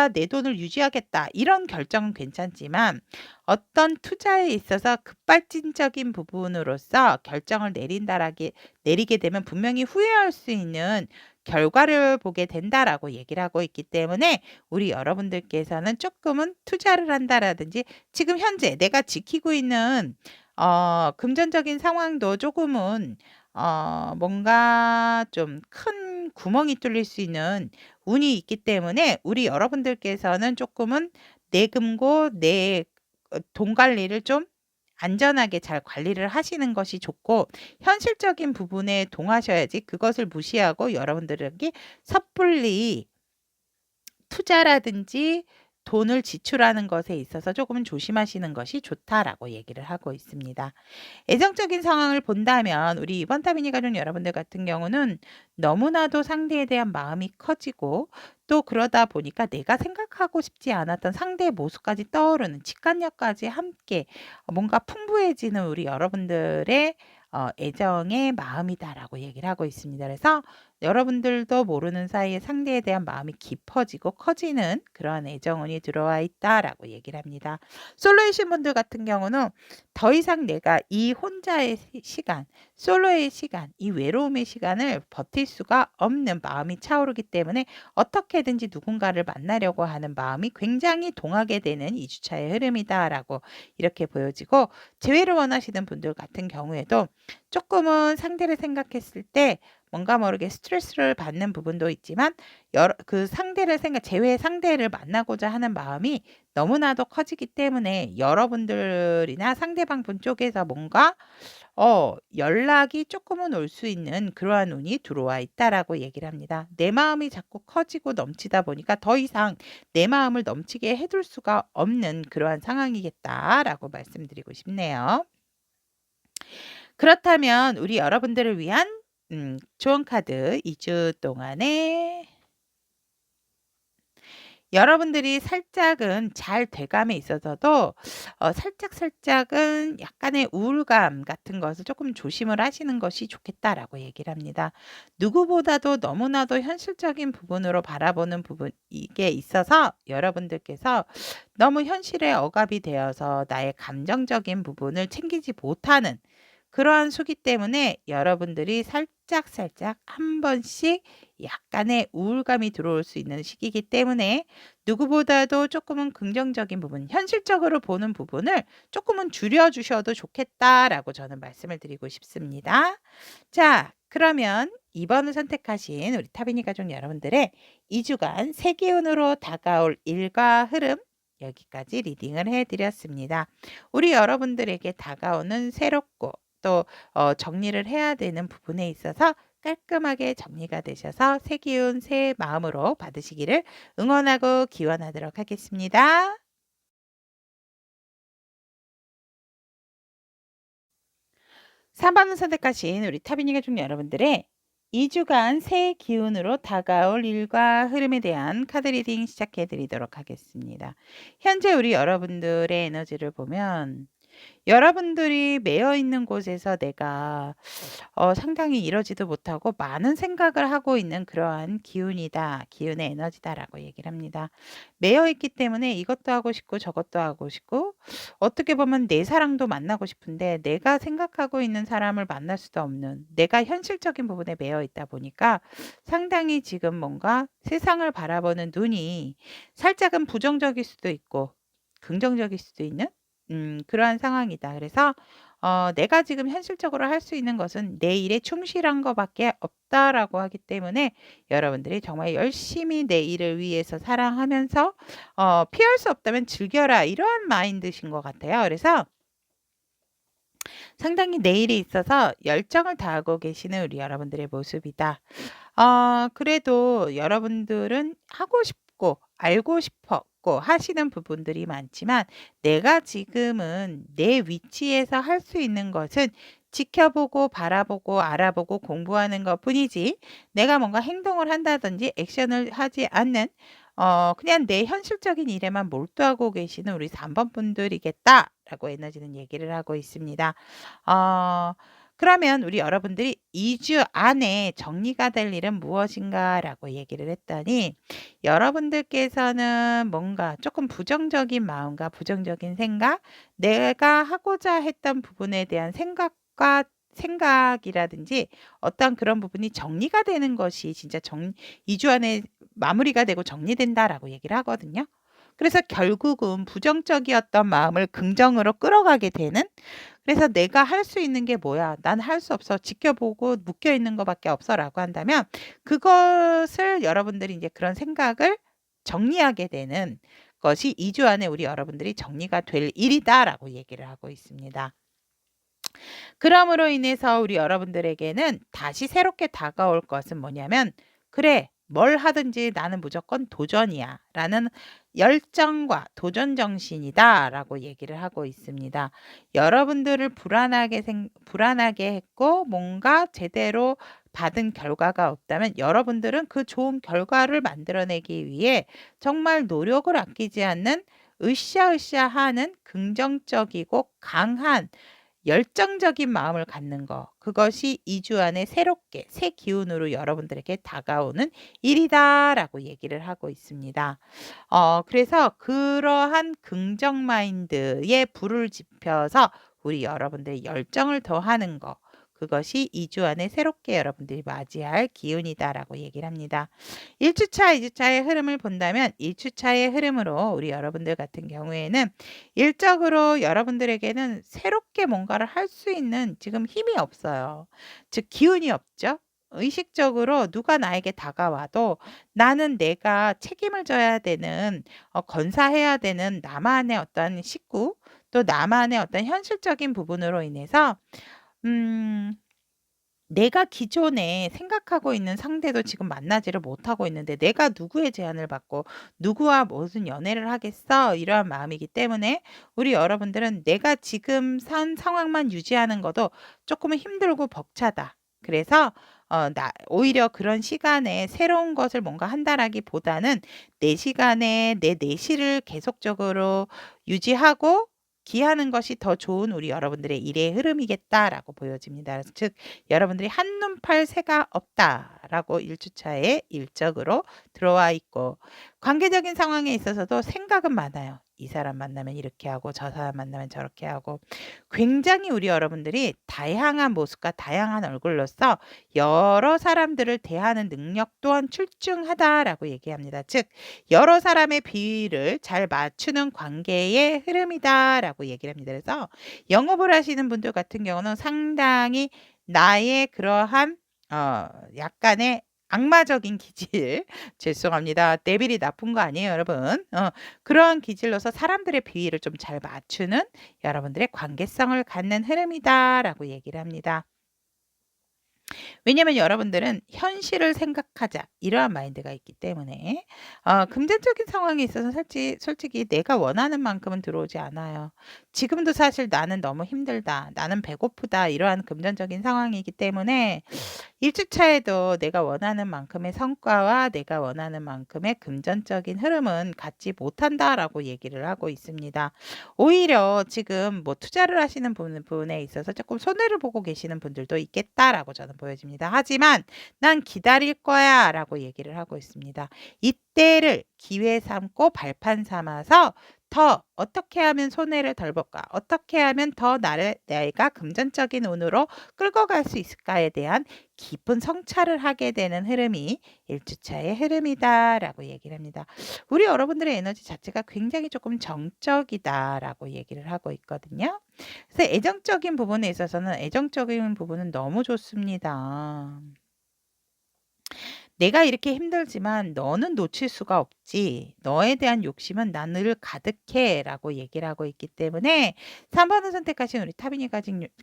내 돈을 유지하겠다 이런 결정은 괜찮지만 어떤 투자에 있어서 급발진적인 부분으로서 결정을 내리게 되면 분명히 후회할 수 있는 결과를 보게 된다라고 얘기를 하고 있기 때문에 우리 여러분들께서는 조금은 투자를 한다라든지 지금 현재 내가 지키고 있는 금전적인 상황도 조금은 뭔가 좀 큰 구멍이 뚫릴 수 있는 운이 있기 때문에 우리 여러분들께서는 조금은 내 금고 내 돈 관리를 좀 안전하게 잘 관리를 하시는 것이 좋고 현실적인 부분에 동하셔야지 그것을 무시하고 여러분들에게 섣불리 투자라든지 돈을 지출하는 것에 있어서 조금은 조심하시는 것이 좋다라고 얘기를 하고 있습니다. 애정적인 상황을 본다면 우리 이번 타비니 가족 여러분들 같은 경우는 너무나도 상대에 대한 마음이 커지고 또 그러다 보니까 내가 생각하고 싶지 않았던 상대의 모습까지 떠오르는 직관력까지 함께 뭔가 풍부해지는 우리 여러분들의 애정의 마음이다라고 얘기를 하고 있습니다. 그래서 여러분들도 모르는 사이에 상대에 대한 마음이 깊어지고 커지는 그러한 애정운이 들어와 있다라고 얘기를 합니다. 솔로이신 분들 같은 경우는 더 이상 내가 이 혼자의 시간, 솔로의 시간, 이 외로움의 시간을 버틸 수가 없는 마음이 차오르기 때문에 어떻게든지 누군가를 만나려고 하는 마음이 굉장히 동하게 되는 2주차의 흐름이다라고 이렇게 보여지고 재회를 원하시는 분들 같은 경우에도 조금은 상대를 생각했을 때 뭔가 모르게 스트레스를 받는 부분도 있지만 재회 상대를 만나고자 하는 마음이 너무나도 커지기 때문에 여러분들이나 상대방 분 쪽에서 뭔가 연락이 조금은 올 수 있는 그러한 운이 들어와 있다라고 얘기를 합니다. 내 마음이 자꾸 커지고 넘치다 보니까 더 이상 내 마음을 넘치게 해둘 수가 없는 그러한 상황이겠다라고 말씀드리고 싶네요. 그렇다면 우리 여러분들을 위한 조언 카드 2주 동안에 여러분들이 살짝은 잘 돼감에 있어서도 살짝은 약간의 우울감 같은 것을 조금 조심을 하시는 것이 좋겠다라고 얘기를 합니다. 누구보다도 너무나도 현실적인 부분으로 바라보는 부분 이게 있어서 여러분들께서 너무 현실에 억압이 되어서 나의 감정적인 부분을 챙기지 못하는 그러한 수기 때문에 여러분들이 살짝 한 번씩 약간의 우울감이 들어올 수 있는 시기이기 때문에 누구보다도 조금은 긍정적인 부분, 현실적으로 보는 부분을 조금은 줄여주셔도 좋겠다라고 저는 말씀을 드리고 싶습니다. 자, 그러면 2번을 선택하신 우리 타비니 가족 여러분들의 2주간 세기운으로 다가올 일과 흐름 여기까지 리딩을 해드렸습니다. 우리 여러분들에게 다가오는 새롭고 또 정리를 해야 되는 부분에 있어서 깔끔하게 정리가 되셔서 새 기운 새 마음으로 받으시기를 응원하고 기원하도록 하겠습니다. 3번을 선택하신 우리 타비니 가족 여러분들의 2주간 새 기운으로 다가올 일과 흐름에 대한 카드 리딩 시작해 드리도록 하겠습니다. 현재 우리 여러분들의 에너지를 보면 여러분들이 매여 있는 곳에서 내가 상당히 이러지도 못하고 많은 생각을 하고 있는 그러한 기운이다. 기운의 에너지다라고 얘기를 합니다. 매여 있기 때문에 이것도 하고 싶고 저것도 하고 싶고 어떻게 보면 내 사랑도 만나고 싶은데 내가 생각하고 있는 사람을 만날 수도 없는 내가 현실적인 부분에 매여 있다 보니까 상당히 지금 뭔가 세상을 바라보는 눈이 살짝은 부정적일 수도 있고 긍정적일 수도 있는 그러한 상황이다. 그래서 내가 지금 현실적으로 할 수 있는 것은 내 일에 충실한 것밖에 없다라고 하기 때문에 여러분들이 정말 열심히 내 일을 위해서 사랑하면서 피할 수 없다면 즐겨라 이러한 마인드신 것 같아요. 그래서 상당히 내 일에 있어서 열정을 다하고 계시는 우리 여러분들의 모습이다. 그래도 여러분들은 하고 싶고 알고 싶었고 하시는 부분들이 많지만 내가 지금은 내 위치에서 할 수 있는 것은 지켜보고 바라보고 알아보고 공부하는 것뿐이지 내가 뭔가 행동을 한다든지 액션을 하지 않는 그냥 내 현실적인 일에만 몰두하고 계시는 우리 3번 분들이겠다라고 에너지는 얘기를 하고 있습니다. 어 그러면 우리 여러분들이 2주 안에 정리가 될 일은 무엇인가라고 얘기를 했더니 여러분들께서는 뭔가 조금 부정적인 마음과 부정적인 생각, 내가 하고자 했던 부분에 대한 생각이라든지 어떤 그런 부분이 정리가 되는 것이 진짜 2주 안에 마무리가 되고 정리된다라고 얘기를 하거든요. 그래서 결국은 부정적이었던 마음을 긍정으로 끌어가게 되는, 그래서 '내가 할 수 있는 게 뭐야? 난 할 수 없어. 지켜보고 묶여 있는 것밖에 없어.'라고 한다면 그것을 여러분들이 이제 그런 생각을 정리하게 되는 것이 2주 안에 우리 여러분들이 정리가 될 일이다라고 얘기를 하고 있습니다. 그럼으로 인해서 우리 여러분들에게는 다시 새롭게 다가올 것은 뭐냐면 '그래. 뭘 하든지 나는 무조건 도전이야.' 라는 열정과 도전 정신이다라고 얘기를 하고 있습니다. 여러분들을 불안하게 했고 뭔가 제대로 받은 결과가 없다면 여러분들은 그 좋은 결과를 만들어내기 위해 정말 노력을 아끼지 않는 으쌰으쌰하는 긍정적이고 강한 열정적인 마음을 갖는 거. 그것이 2주 안에 새롭게 새 기운으로 여러분들에게 다가오는 일이다라고 얘기를 하고 있습니다. 그래서 그러한 긍정 마인드에 불을 지펴서 우리 여러분들의 열정을 더하는 거. 그것이 2주 안에 새롭게 여러분들이 맞이할 기운이다라고 얘기를 합니다. 1 주차, 2 주차의 흐름을 본다면 1 주차의 흐름으로 우리 여러분들 같은 경우에는 일적으로 여러분들에게는 새롭게 뭔가를 할 수 있는 지금 힘이 없어요. 즉 기운이 없죠. 의식적으로 누가 나에게 다가와도 나는 내가 책임을 져야 되는, 건사해야 되는 나만의 어떤 식구, 또 나만의 어떤 현실적인 부분으로 인해서 음 내가 기존에 생각하고 있는 상대도 지금 만나지를 못하고 있는데 '내가 누구의 제안을 받고 누구와 무슨 연애를 하겠어?' 이러한 마음이기 때문에 우리 여러분들은 내가 지금 산 상황만 유지하는 것도 조금은 힘들고 벅차다. 그래서 나 오히려 그런 시간에 새로운 것을 뭔가 한다라기보다는 내 시간에 내 내실을 계속적으로 유지하고 기하는 것이 더 좋은 우리 여러분들의 일의 흐름이겠다라고 보여집니다. 그래서 즉 여러분들이 '한눈 팔 새가 없다.'라고 1 주차에 일적으로 들어와 있고, 관계적인 상황에 있어서도 생각은 많아요. 이 사람 만나면 이렇게 하고 저 사람 만나면 저렇게 하고, 굉장히 우리 여러분들이 다양한 모습과 다양한 얼굴로서 여러 사람들을 대하는 능력 또한 출중하다라고 얘기합니다. 즉 여러 사람의 비위를 잘 맞추는 관계의 흐름이다라고 얘기를 합니다. 그래서 영업을 하시는 분들 같은 경우는 상당히 나의 그러한 약간의 악마적인 기질 죄송합니다. 데빌이 나쁜 거 아니에요, 여러분. 그런 기질로서 사람들의 비위를 좀 잘 맞추는 여러분들의 관계성을 갖는 흐름이다라고 얘기를 합니다. 왜냐면 여러분들은 '현실을 생각하자.' 이러한 마인드가 있기 때문에 금전적인 상황에 있어서 솔직히 내가 원하는 만큼은 들어오지 않아요. 지금도 사실 '나는 너무 힘들다. 나는 배고프다.' 이러한 금전적인 상황이기 때문에 1 주차에도 내가 원하는 만큼의 성과와 내가 원하는 만큼의 금전적인 흐름은 갖지 못한다라고 얘기를 하고 있습니다. 오히려 지금 뭐 투자를 하시는 부분에 있어서 조금 손해를 보고 계시는 분들도 있겠다라고 저는 보여집니다. 하지만 "난 기다릴 거야."라고 얘기를 하고 있습니다. 이때를 기회 삼고 발판 삼아서 더 어떻게 하면 손해를 덜 볼까? 어떻게 하면 더 내가 금전적인 운으로 끌고 갈 수 있을까에 대한 깊은 성찰을 하게 되는 흐름이 1 주차의 흐름이다라고 얘기를 합니다. 우리 여러분들의 에너지 자체가 굉장히 조금 정적이다라고 얘기를 하고 있거든요. 그래서 애정적인 부분에 있어서는 애정적인 부분은 너무 좋습니다. "내가 이렇게 힘들지만 너는 놓칠 수가 없지. 너에 대한 욕심은 나 늘 가득해."라고 얘기를 하고 있기 때문에 3 번을 선택하신 우리 타비니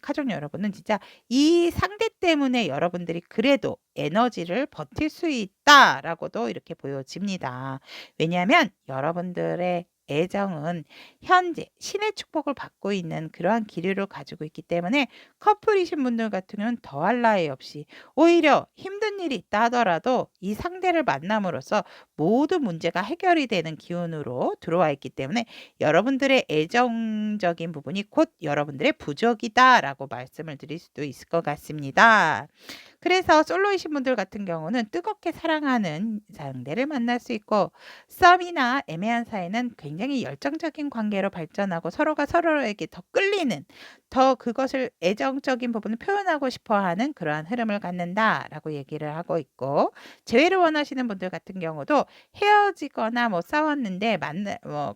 가족 여러분은 진짜 이 상대 때문에 여러분들이 그래도 에너지를 버틸 수 있다라고도 이렇게 보여집니다. 왜냐하면 여러분들의 애정은 현재 신의 축복을 받고 있는 그러한 기류를 가지고 있기 때문에 커플이신 분들 같은 경우는 더할 나위 없이 오히려 힘든 일이 있다 하더라도 이 상대를 만남으로써 모든 문제가 해결이 되는 기운으로 들어와 있기 때문에 여러분들의 애정적인 부분이 곧 여러분들의 부적이다라고 말씀을 드릴 수도 있을 것 같습니다. 그래서 솔로이신 분들 같은 경우는 뜨겁게 사랑하는 상대를 만날 수 있고 썸이나 애매한 사이는 굉장히 열정적인 관계로 발전하고 서로가 서로에게 더 끌리는 더 그것을 애정적인 부분을 표현하고 싶어 하는 그러한 흐름을 갖는다라고 얘기를 하고 있고 재회를 원하시는 분들 같은 경우도 헤어지거나 뭐 싸웠는데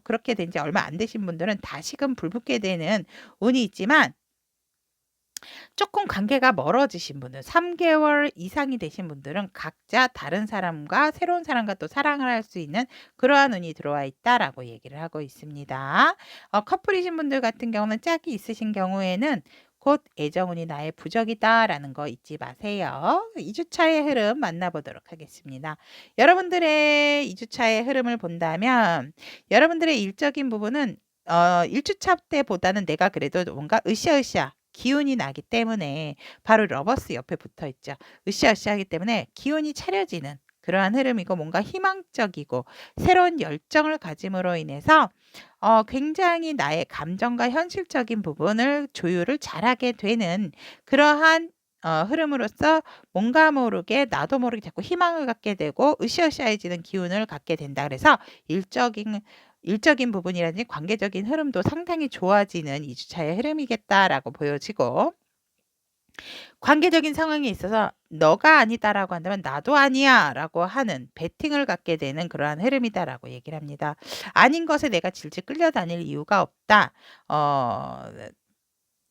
그렇게 된 지 얼마 안 되신 분들은 다시금 불붙게 되는 운이 있지만 조금 관계가 멀어지신 분들 3개월 이상이 되신 분들은 각자 다른 사람과 새로운 사람과 또 사랑을 할 수 있는 그러한 운이 들어와 있다라고 얘기를 하고 있습니다. 커플이신 분들 같은 경우는 짝이 있으신 경우에는 곧 애정운이 나의 부적이다라는 거 잊지 마세요. 2주차의 흐름 만나보도록 하겠습니다. 여러분들의 2주차의 흐름을 본다면 여러분들의 일적인 부분은 1주차 때보다는 내가 그래도 뭔가 으쌰으쌰 기운이 나기 때문에 바로 러버스 옆에 붙어 있죠. 으쌰으쌰하기 때문에 기운이 차려지는 그러한 흐름이고 뭔가 희망적이고 새로운 열정을 가짐으로 인해서 굉장히 나의 감정과 현실적인 부분을 조율을 잘하게 되는 그러한 흐름으로써 뭔가 모르게 나도 모르게 자꾸 희망을 갖게 되고 으쌰으쌰해지는 기운을 갖게 된다. 그래서 일적인 부분이라든지 관계적인 흐름도 상당히 좋아지는 2주차의 흐름이겠다라고 보여지고 관계적인 상황에 있어서 너가 아니다라고 한다면 나도 아니야라고 하는 배팅을 갖게 되는 그러한 흐름이다라고 얘기를 합니다. 아닌 것에 내가 질질 끌려다닐 이유가 없다.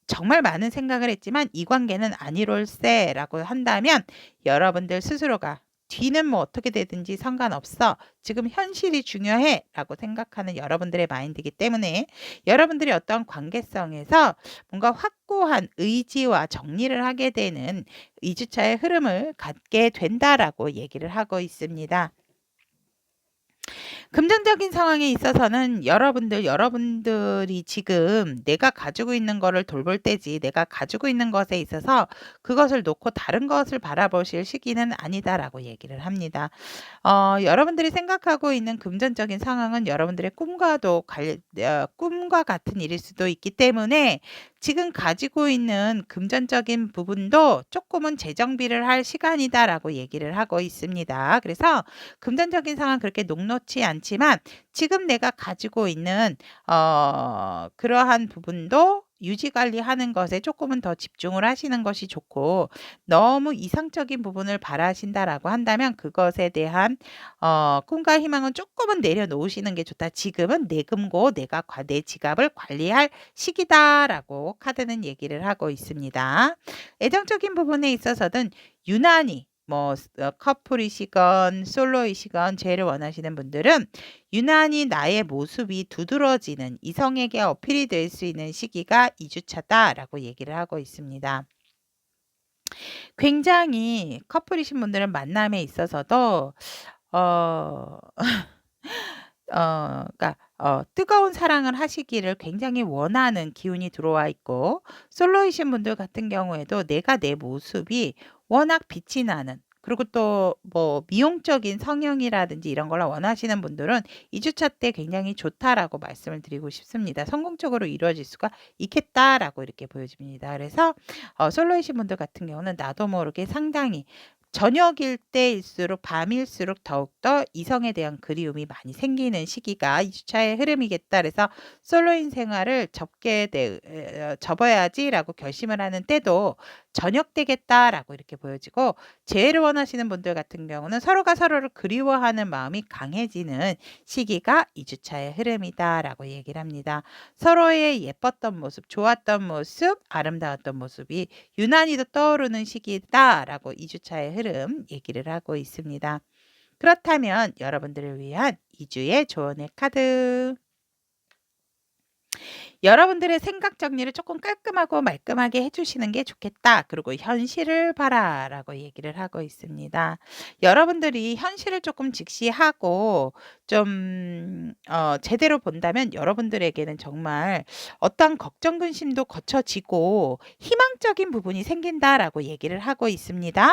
정말 많은 생각을 했지만 이 관계는 아니롤세라고 한다면 여러분들 스스로가 뒤는 뭐 어떻게 되든지 상관없어. 지금 현실이 중요해 라고 생각하는 여러분들의 마인드이기 때문에 여러분들이 어떤 관계성에서 뭔가 확고한 의지와 정리를 하게 되는 2주차의 흐름을 갖게 된다라고 얘기를 하고 있습니다. 금전적인 상황에 있어서는 여러분들이 지금 내가 가지고 있는 거를 돌볼 때지 내가 가지고 있는 것에 있어서 그것을 놓고 다른 것을 바라보실 시기는 아니다라고 얘기를 합니다. 여러분들이 생각하고 있는 금전적인 상황은 여러분들의 꿈과 같은 일일 수도 있기 때문에 지금 가지고 있는 금전적인 부분도 조금은 재정비를 할 시간이다라고 얘기를 하고 있습니다. 그래서 금전적인 상황 그렇게 녹록지 않지만 지금 내가 가지고 있는 그러한 부분도 유지 관리하는 것에 조금은 더 집중을 하시는 것이 좋고 너무 이상적인 부분을 바라신다라고 한다면 그것에 대한 꿈과 희망은 조금은 내려놓으시는 게 좋다. 지금은 내 금고 내 지갑을 관리할 시기다라고 카드는 얘기를 하고 있습니다. 애정적인 부분에 있어서는 유난히 커플이시건 솔로이시건 재회를 원하시는 분들은 유난히 나의 모습이 두드러지는 이성에게 어필이 될 수 있는 시기가 2주차다라고 얘기를 하고 있습니다. 굉장히 커플이신 분들은 만남에 있어서도 그러니까 뜨거운 사랑을 하시기를 굉장히 원하는 기운이 들어와 있고 솔로이신 분들 같은 경우에도 내가 내 모습이 워낙 빛이 나는 그리고 또 뭐 미용적인 성형이라든지 이런 걸 원하시는 분들은 2주차 때 굉장히 좋다라고 말씀을 드리고 싶습니다. 성공적으로 이루어질 수가 있겠다라고 이렇게 보여집니다. 그래서 솔로이신 분들 같은 경우는 나도 모르게 상당히 저녁일 때일수록 밤일수록 더욱더 이성에 대한 그리움이 많이 생기는 시기가 2주차의 흐름이겠다. 그래서 솔로인 생활을 접어야지라고 결심을 하는 때도 저녁 되겠다라고 이렇게 보여지고 재회를 원하시는 분들 같은 경우는 서로가 서로를 그리워하는 마음이 강해지는 시기가 2주차의 흐름이다라고 얘기를 합니다. 서로의 예뻤던 모습, 좋았던 모습, 아름다웠던 모습이 유난히도 떠오르는 시기다라고 2주차의 흐름 얘기를 하고 있습니다. 그렇다면 여러분들을 위한 2주의 조언의 카드. 여러분들의 생각 정리를 조금 깔끔하고 말끔하게 해 주시는 게 좋겠다. 그리고 현실을 봐라라고 얘기를 하고 있습니다. 여러분들이 현실을 조금 직시하고 좀 제대로 본다면 여러분들에게는 정말 어떠한 걱정 근심도 거쳐지고 희망적인 부분이 생긴다라고 얘기를 하고 있습니다.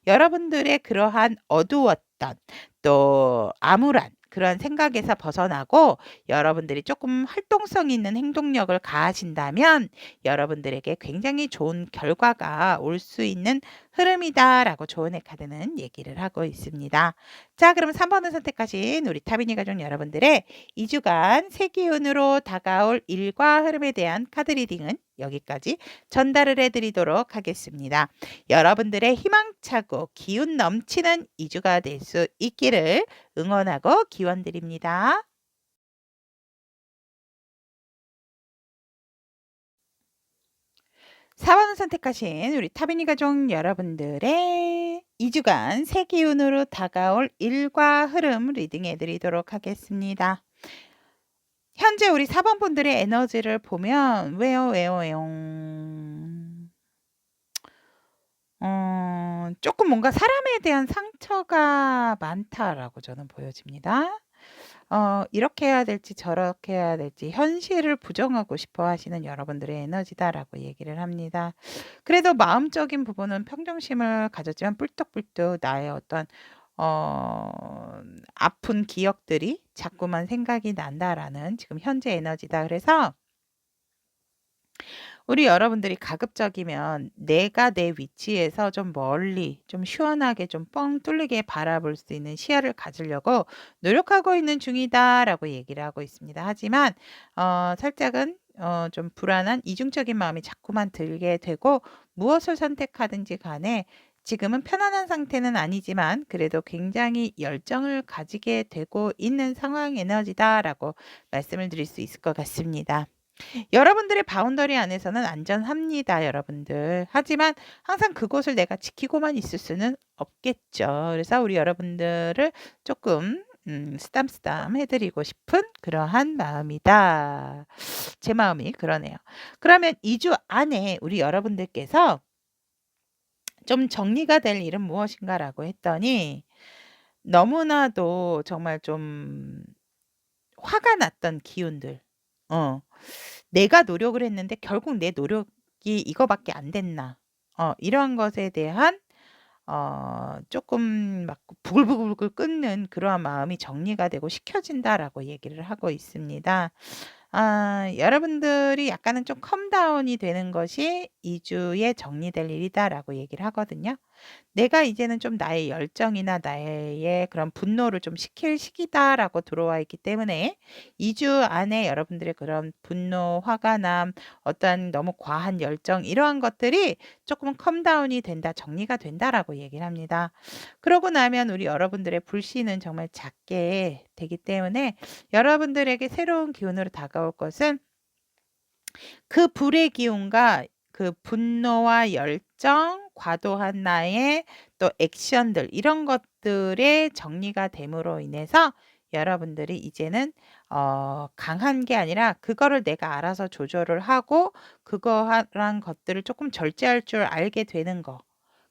여러분들의 그러한 어두웠던 또 암울한 그런 생각에서 벗어나고 여러분들이 조금 활동성 있는 행동력을 가하신다면 여러분들에게 굉장히 좋은 결과가 올 수 있는 흐름이다라고 조은의 카드는 얘기를 하고 있습니다. 자, 그럼 3번을 선택하신 우리 타비니 가족 여러분들의 2주간 새 기운으로 다가올 일과 흐름에 대한 카드 리딩은 여기까지 전달을 해드리도록 하겠습니다. 여러분들의 희망차고 기운 넘치는 2주가 될 수 있기를 응원하고 기원 드립니다. 4번을 선택하신 우리 타비니 가족 여러분들의 2주간 새 기운으로 다가올 일과 흐름 리딩해 드리도록 하겠습니다. 현재 우리 4번 분들의 에너지를 보면 왜요? 조금 뭔가 사람에 대한 상처가 많다라고 저는 보여집니다. 이렇게 해야 될지 저렇게 해야 될지 현실을 부정하고 싶어 하시는 여러분들의 에너지다라고 얘기를 합니다. 그래도 마음적인 부분은 평정심을 가졌지만 뿔떡뿔떡 나의 어떤 아픈 기억들이 자꾸만 생각이 난다라는 지금 현재 에너지다. 그래서 우리 여러분들이 가급적이면 내가 내 위치에서 좀 멀리 좀 시원하게 좀 뻥 뚫리게 바라볼 수 있는 시야를 가지려고 노력하고 있는 중이다라고 얘기를 하고 있습니다. 하지만 살짝은 좀 불안한 이중적인 마음이 자꾸만 들게 되고 무엇을 선택하든지 간에 지금은 편안한 상태는 아니지만 그래도 굉장히 열정을 가지게 되고 있는 상황 에너지다라고 말씀을 드릴 수 있을 것 같습니다. 여러분들의 바운더리 안에서는 안전합니다, 여러분들. 하지만 항상 그곳을 내가 지키고만 있을 수는 없겠죠. 그래서 우리 여러분들을 조금 쓰담쓰담 해드리고 싶은 그러한 마음이다. 제 마음이 그러네요. 그러면 2주 안에 우리 여러분들께서 좀 정리가 될 일은 무엇인가라고 했더니 너무나도 정말 좀 화가 났던 기운들. 내가 노력을 했는데 결국 내 노력이 이거밖에 안 됐나. 이러한 것에 대한 조금 막 부글부글 끓는 그러한 마음이 정리가 되고 식혀진다라고 얘기를 하고 있습니다. 여러분들이 약간은 좀 컴다운이 되는 것이 2주에 정리될 일이다라고 얘기를 하거든요. 내가 이제는 좀 나의 열정이나 나의 그런 분노를 좀 식힐 시기다라고 들어와 있기 때문에 2주 안에 여러분들의 그런 분노, 화가 남, 어떤 너무 과한 열정 이러한 것들이 조금 컴다운이 된다, 정리가 된다라고 얘기를 합니다. 그러고 나면 우리 여러분들의 불씨는 정말 작게 되기 때문에 여러분들에게 새로운 기운으로 다가올 것은 그 불의 기운과 그 분노와 열정, 과도한 나의 또 액션들 이런 것들의 정리가 됨으로 인해서 여러분들이 이제는 강한 게 아니라 그거를 내가 알아서 조절을 하고 그거란 것들을 조금 절제할 줄 알게 되는 거.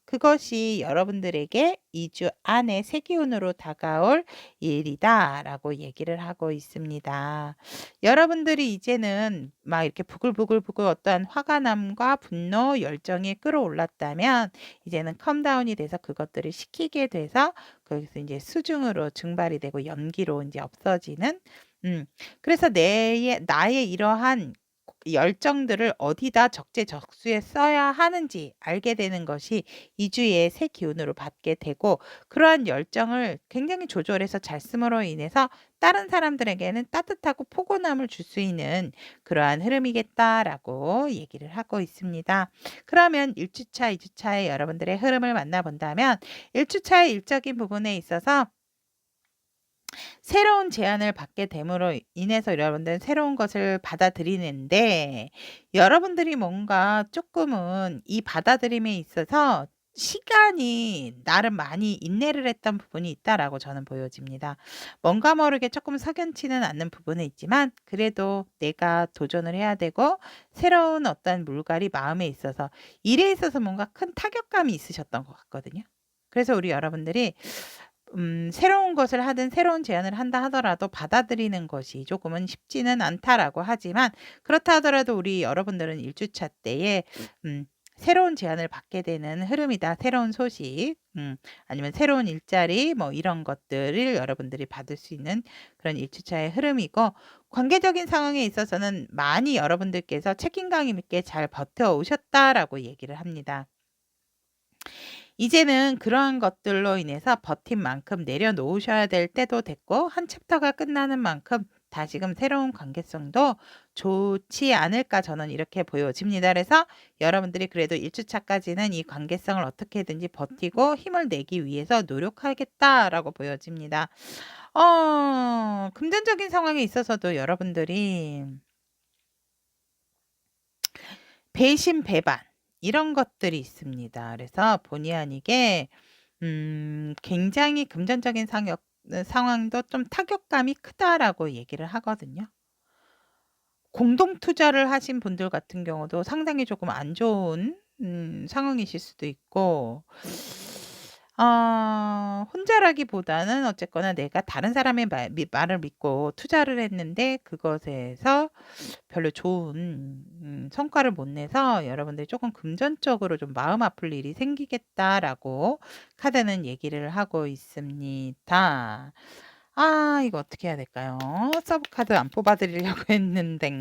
그것이 여러분들에게 2주 안에 새 기운으로 다가올 일이다라고 얘기를 하고 있습니다. 여러분들이 이제는 막 이렇게 부글부글부글 어떠한 화가 남과 분노, 열정이 끌어올랐다면 이제는 컴다운이 돼서 그것들을 식히게 돼서 거기서 이제 수중으로 증발이 되고 연기로 이제 없어지는 그래서 나의 이러한 열정들을 어디다 적재적소에 써야 하는지 알게 되는 것이 2주의 새 기운으로 받게 되고 그러한 열정을 굉장히 조절해서 잘 씀으로 인해서 다른 사람들에게는 따뜻하고 포근함을 줄 수 있는 그러한 흐름이겠다라고 얘기를 하고 있습니다. 그러면 1주차, 2주차의 여러분들의 흐름을 만나본다면 1주차의 일적인 부분에 있어서 새로운 제안을 받게 됨으로 인해서 여러분들은 새로운 것을 받아들이는데 여러분들이 뭔가 조금은 이 받아들임에 있어서 시간이 나름 많이 인내를 했던 부분이 있다라고 저는 보여집니다. 뭔가 모르게 조금 석연치는 않는 부분은 있지만 그래도 내가 도전을 해야 되고 새로운 어떤 물갈이 마음에 있어서 일에 있어서 뭔가 큰 타격감이 있으셨던 것 같거든요. 그래서 우리 여러분들이 새로운 것을 하든 새로운 제안을 한다 하더라도 받아들이는 것이 조금은 쉽지는 않다라고 하지만 그렇다 하더라도 우리 여러분들은 1주차 때에 새로운 제안을 받게 되는 흐름이다. 새로운 소식, 아니면 새로운 일자리 뭐 이런 것들을 여러분들이 받을 수 있는 그런 1주차의 흐름이고 관계적인 상황에 있어서는 많이 여러분들께서 책임감 있게 잘 버텨오셨다라고 얘기를 합니다. 이제는 그러한 것들로 인해서 버틴 만큼 내려놓으셔야 될 때도 됐고 한 챕터가 끝나는 만큼 다시금 새로운 관계성도 좋지 않을까 저는 이렇게 보여집니다. 그래서 여러분들이 그래도 1주차까지는 이 관계성을 어떻게든지 버티고 힘을 내기 위해서 노력하겠다라고 보여집니다. 금전적인 상황에 있어서도 여러분들이 배신, 배반 이런 것들이 있습니다. 그래서 본의 아니게 굉장히 금전적인 상황도 좀 타격감이 크다라고 얘기를 하거든요. 공동 투자를 하신 분들 같은 경우도 상당히 조금 안 좋은 상황이실 수도 있고 혼자라기보다는 어쨌거나 내가 다른 사람의 말을 믿고 투자를 했는데 그것에서 별로 좋은 성과를 못 내서 여러분들이 조금 금전적으로 좀 마음 아플 일이 생기겠다라고 카드는 얘기를 하고 있습니다. 이거 어떻게 해야 될까요? 서브 카드 안 뽑아 드리려고 했는데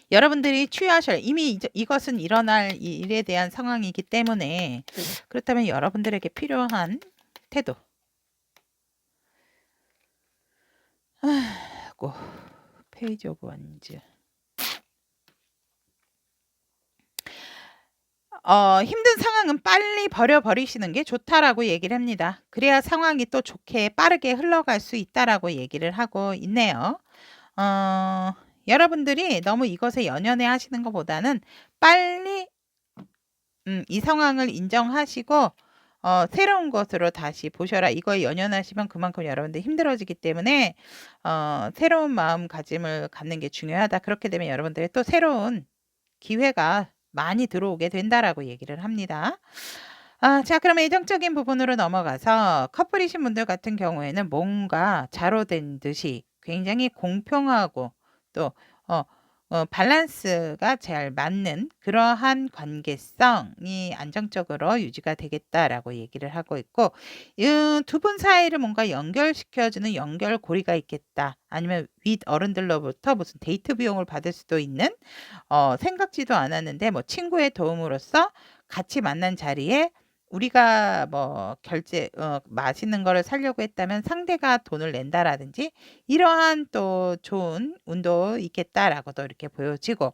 여러분들이 취하셔야 이미 이것은 일어날 일에 대한 상황이기 때문에 그렇다면 여러분들에게 필요한 태도. 아이고, 페이지 오브 원즈. 힘든 상황은 빨리 버려버리시는 게 좋다라고 얘기를 합니다. 그래야 상황이 또 좋게 빠르게 흘러갈 수 있다라고 얘기를 하고 있네요. 여러분들이 너무 이것에 연연해 하시는 것보다는 빨리 이 상황을 인정하시고 새로운 것으로 다시 보셔라. 이거에 연연하시면 그만큼 여러분들 힘들어지기 때문에 새로운 마음가짐을 갖는 게 중요하다. 그렇게 되면 여러분들의 또 새로운 기회가 많이 들어오게 된다라고 얘기를 합니다. 자, 그럼 애정적인 부분으로 넘어가서 커플이신 분들 같은 경우에는 뭔가 자로된 듯이 굉장히 공평하고 또 밸런스가 잘 맞는 그러한 관계성이 안정적으로 유지가 되겠다라고 얘기를 하고 있고 두 분 사이를 뭔가 연결시켜주는 연결고리가 있겠다. 아니면 윗 어른들로부터 무슨 데이트 비용을 받을 수도 있는 생각지도 않았는데 뭐 친구의 도움으로써 같이 만난 자리에 우리가 뭐 맛있는 거를 사려고 했다면 상대가 돈을 낸다라든지 이러한 또 좋은 운도 있겠다라고도 이렇게 보여지고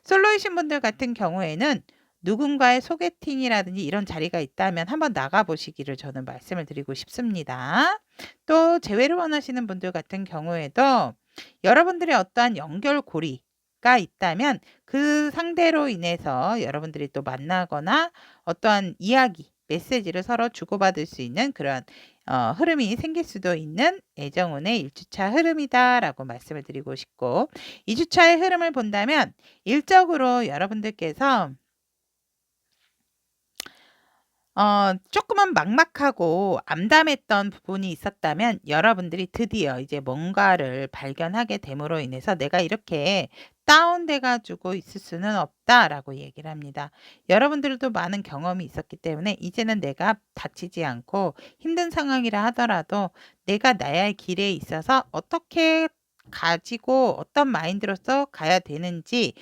솔로이신 분들 같은 경우에는 누군가의 소개팅이라든지 이런 자리가 있다면 한번 나가보시기를 저는 말씀을 드리고 싶습니다. 또 재회를 원하시는 분들 같은 경우에도 여러분들의 어떠한 연결고리가 있다면 그 상대로 인해서 여러분들이 또 만나거나 어떠한 이야기, 메시지를 서로 주고받을 수 있는 그런 흐름이 생길 수도 있는 애정운의 1주차 흐름이다라고 말씀을 드리고 싶고 2주차의 흐름을 본다면 일적으로 여러분들께서 조금은 막막하고 암담했던 부분이 있었다면 여러분들이 드디어 이제 뭔가를 발견하게 됨으로 인해서 내가 이렇게 다운돼 가지고 있을 수는 없다라고 얘기를 합니다. 여러분들도 많은 경험이 있었기 때문에 이제는 내가 다치지 않고 힘든 상황이라 하더라도 내가 나의 길에 있어서 어떻게 가지고 어떤 마인드로서 가야 되는지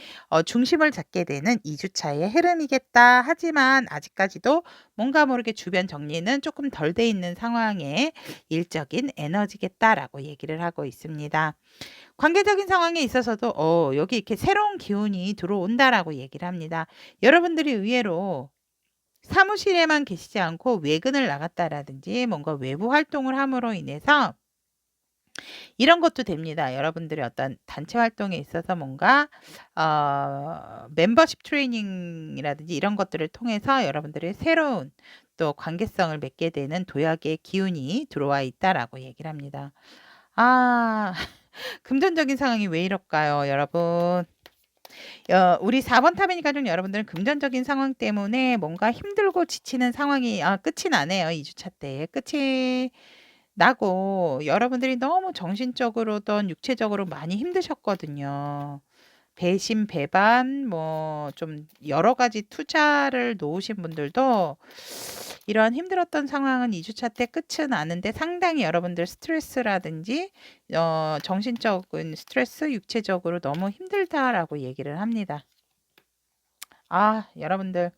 중심을 잡게 되는 2주차의 흐름이겠다. 하지만 아직까지도 뭔가 모르게 주변 정리는 조금 덜 돼 있는 상황의 일적인 에너지겠다라고 얘기를 하고 있습니다. 관계적인 상황에 있어서도 여기 이렇게 새로운 기운이 들어온다라고 얘기를 합니다. 여러분들이 의외로 사무실에만 계시지 않고 외근을 나갔다라든지 뭔가 외부 활동을 함으로 인해서 이런 것도 됩니다. 여러분들이 어떤 단체 활동에 있어서 뭔가 멤버십 트레이닝이라든지 이런 것들을 통해서 여러분들의 새로운 또 관계성을 맺게 되는 도약의 기운이 들어와 있다라고 얘기를 합니다. 아, 금전적인 상황이 왜 이럴까요, 여러분? 우리 4번 타베니 가족 여러분들은 금전적인 상황 때문에 뭔가 힘들고 지치는 상황이 끝이 나네요. 2주차 때. 끝이 나고 여러분들이 너무 정신적으로든 육체적으로 많이 힘드셨거든요. 배신배반 뭐 좀 여러 가지 투자를 놓으신 분들도 이러한 힘들었던 상황은 2주차 때 끝은 나는데 상당히 여러분들 스트레스라든지 정신적인 스트레스, 육체적으로 너무 힘들다라고 얘기를 합니다. 여러분들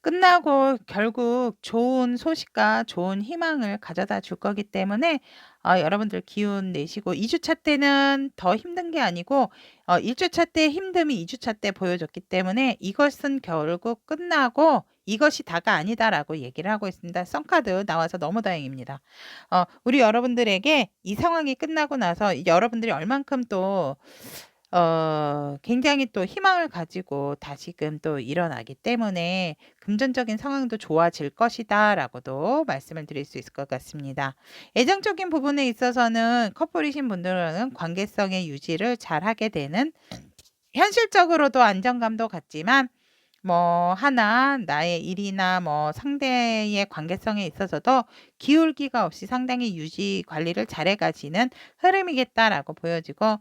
끝나고 결국 좋은 소식과 좋은 희망을 가져다 줄 거기 때문에 여러분들 기운 내시고 2주차 때는 더 힘든 게 아니고 1주차 때 힘듦이 2주차 때 보여줬기 때문에 이것은 결국 끝나고 이것이 다가 아니다라고 얘기를 하고 있습니다. 썬카드 나와서 너무 다행입니다. 우리 여러분들에게 이 상황이 끝나고 나서 여러분들이 얼만큼 또 굉장히 또 희망을 가지고 다시금 또 일어나기 때문에 금전적인 상황도 좋아질 것이다라고도 말씀을 드릴 수 있을 것 같습니다. 애정적인 부분에 있어서는 커플이신 분들은 관계성의 유지를 잘하게 되는 현실적으로도 안정감도 갖지만 뭐 하나 나의 일이나 뭐 상대의 관계성에 있어서도 기울기가 없이 상당히 유지 관리를 잘해 가시는 흐름이겠다라고 보여지고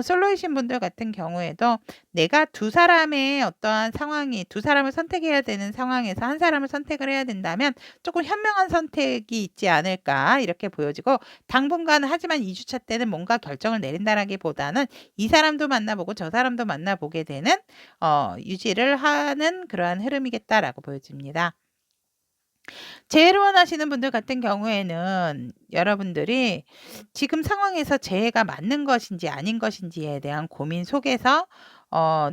솔로이신 분들 같은 경우에도 내가 두 사람의 어떠한 상황이 두 사람을 선택해야 되는 상황에서 한 사람을 선택을 해야 된다면 조금 현명한 선택이 있지 않을까 이렇게 보여지고 당분간 하지만 2주차 때는 뭔가 결정을 내린다라기보다는 이 사람도 만나보고 저 사람도 만나보게 되는 유지를 하는 그러한 흐름이겠다라고 보여집니다. 재해를 원하시는 분들 같은 경우에는 여러분들이 지금 상황에서 재해가 맞는 것인지 아닌 것인지에 대한 고민 속에서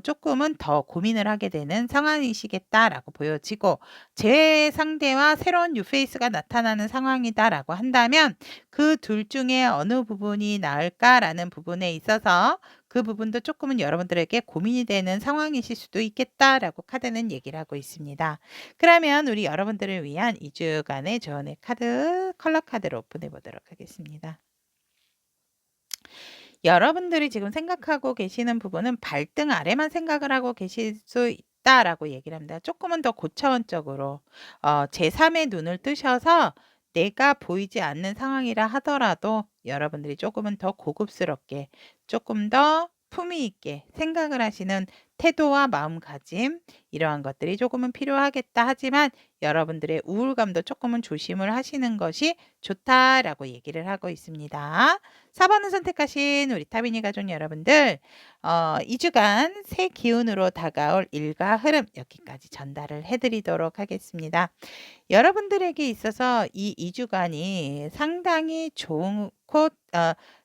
조금은 더 고민을 하게 되는 상황이시겠다라고 보여지고 재해 상대와 새로운 뉴페이스가 나타나는 상황이다라고 한다면 그 둘 중에 어느 부분이 나을까라는 부분에 있어서 그 부분도 조금은 여러분들에게 고민이 되는 상황이실 수도 있겠다라고 카드는 얘기를 하고 있습니다. 그러면 우리 여러분들을 위한 2주간의 조언의 카드 컬러 카드로 오픈해 보도록 하겠습니다. 여러분들이 지금 생각하고 계시는 부분은 발등 아래만 생각을 하고 계실 수 있다라고 얘기를 합니다. 조금은 더 고차원적으로 제3의 눈을 뜨셔서 내가 보이지 않는 상황이라 하더라도 여러분들이 조금은 더 고급스럽게 조금 더 품위 있게 생각을 하시는 태도와 마음가짐 이러한 것들이 조금은 필요하겠다 하지만 여러분들의 우울감도 조금은 조심을 하시는 것이 좋다라고 얘기를 하고 있습니다. 4번을 선택하신 우리 타비니 가족 여러분들 2주간 새 기운으로 다가올 일과 흐름 여기까지 전달을 해드리도록 하겠습니다. 여러분들에게 있어서 이 2주간이 상당히 좋고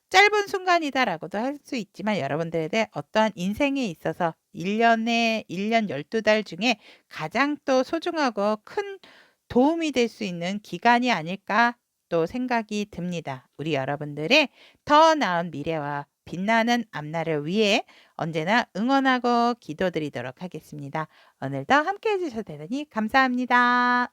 짧은 순간이다라고도 할 수 있지만 여러분들의 어떠한 인생에 있어서 1년 12달 중에 가장 또 소중하고 큰 도움이 될 수 있는 기간이 아닐까 또 생각이 듭니다. 우리 여러분들의 더 나은 미래와 빛나는 앞날을 위해 언제나 응원하고 기도드리도록 하겠습니다. 오늘도 함께 해주셔서 대단히 감사합니다.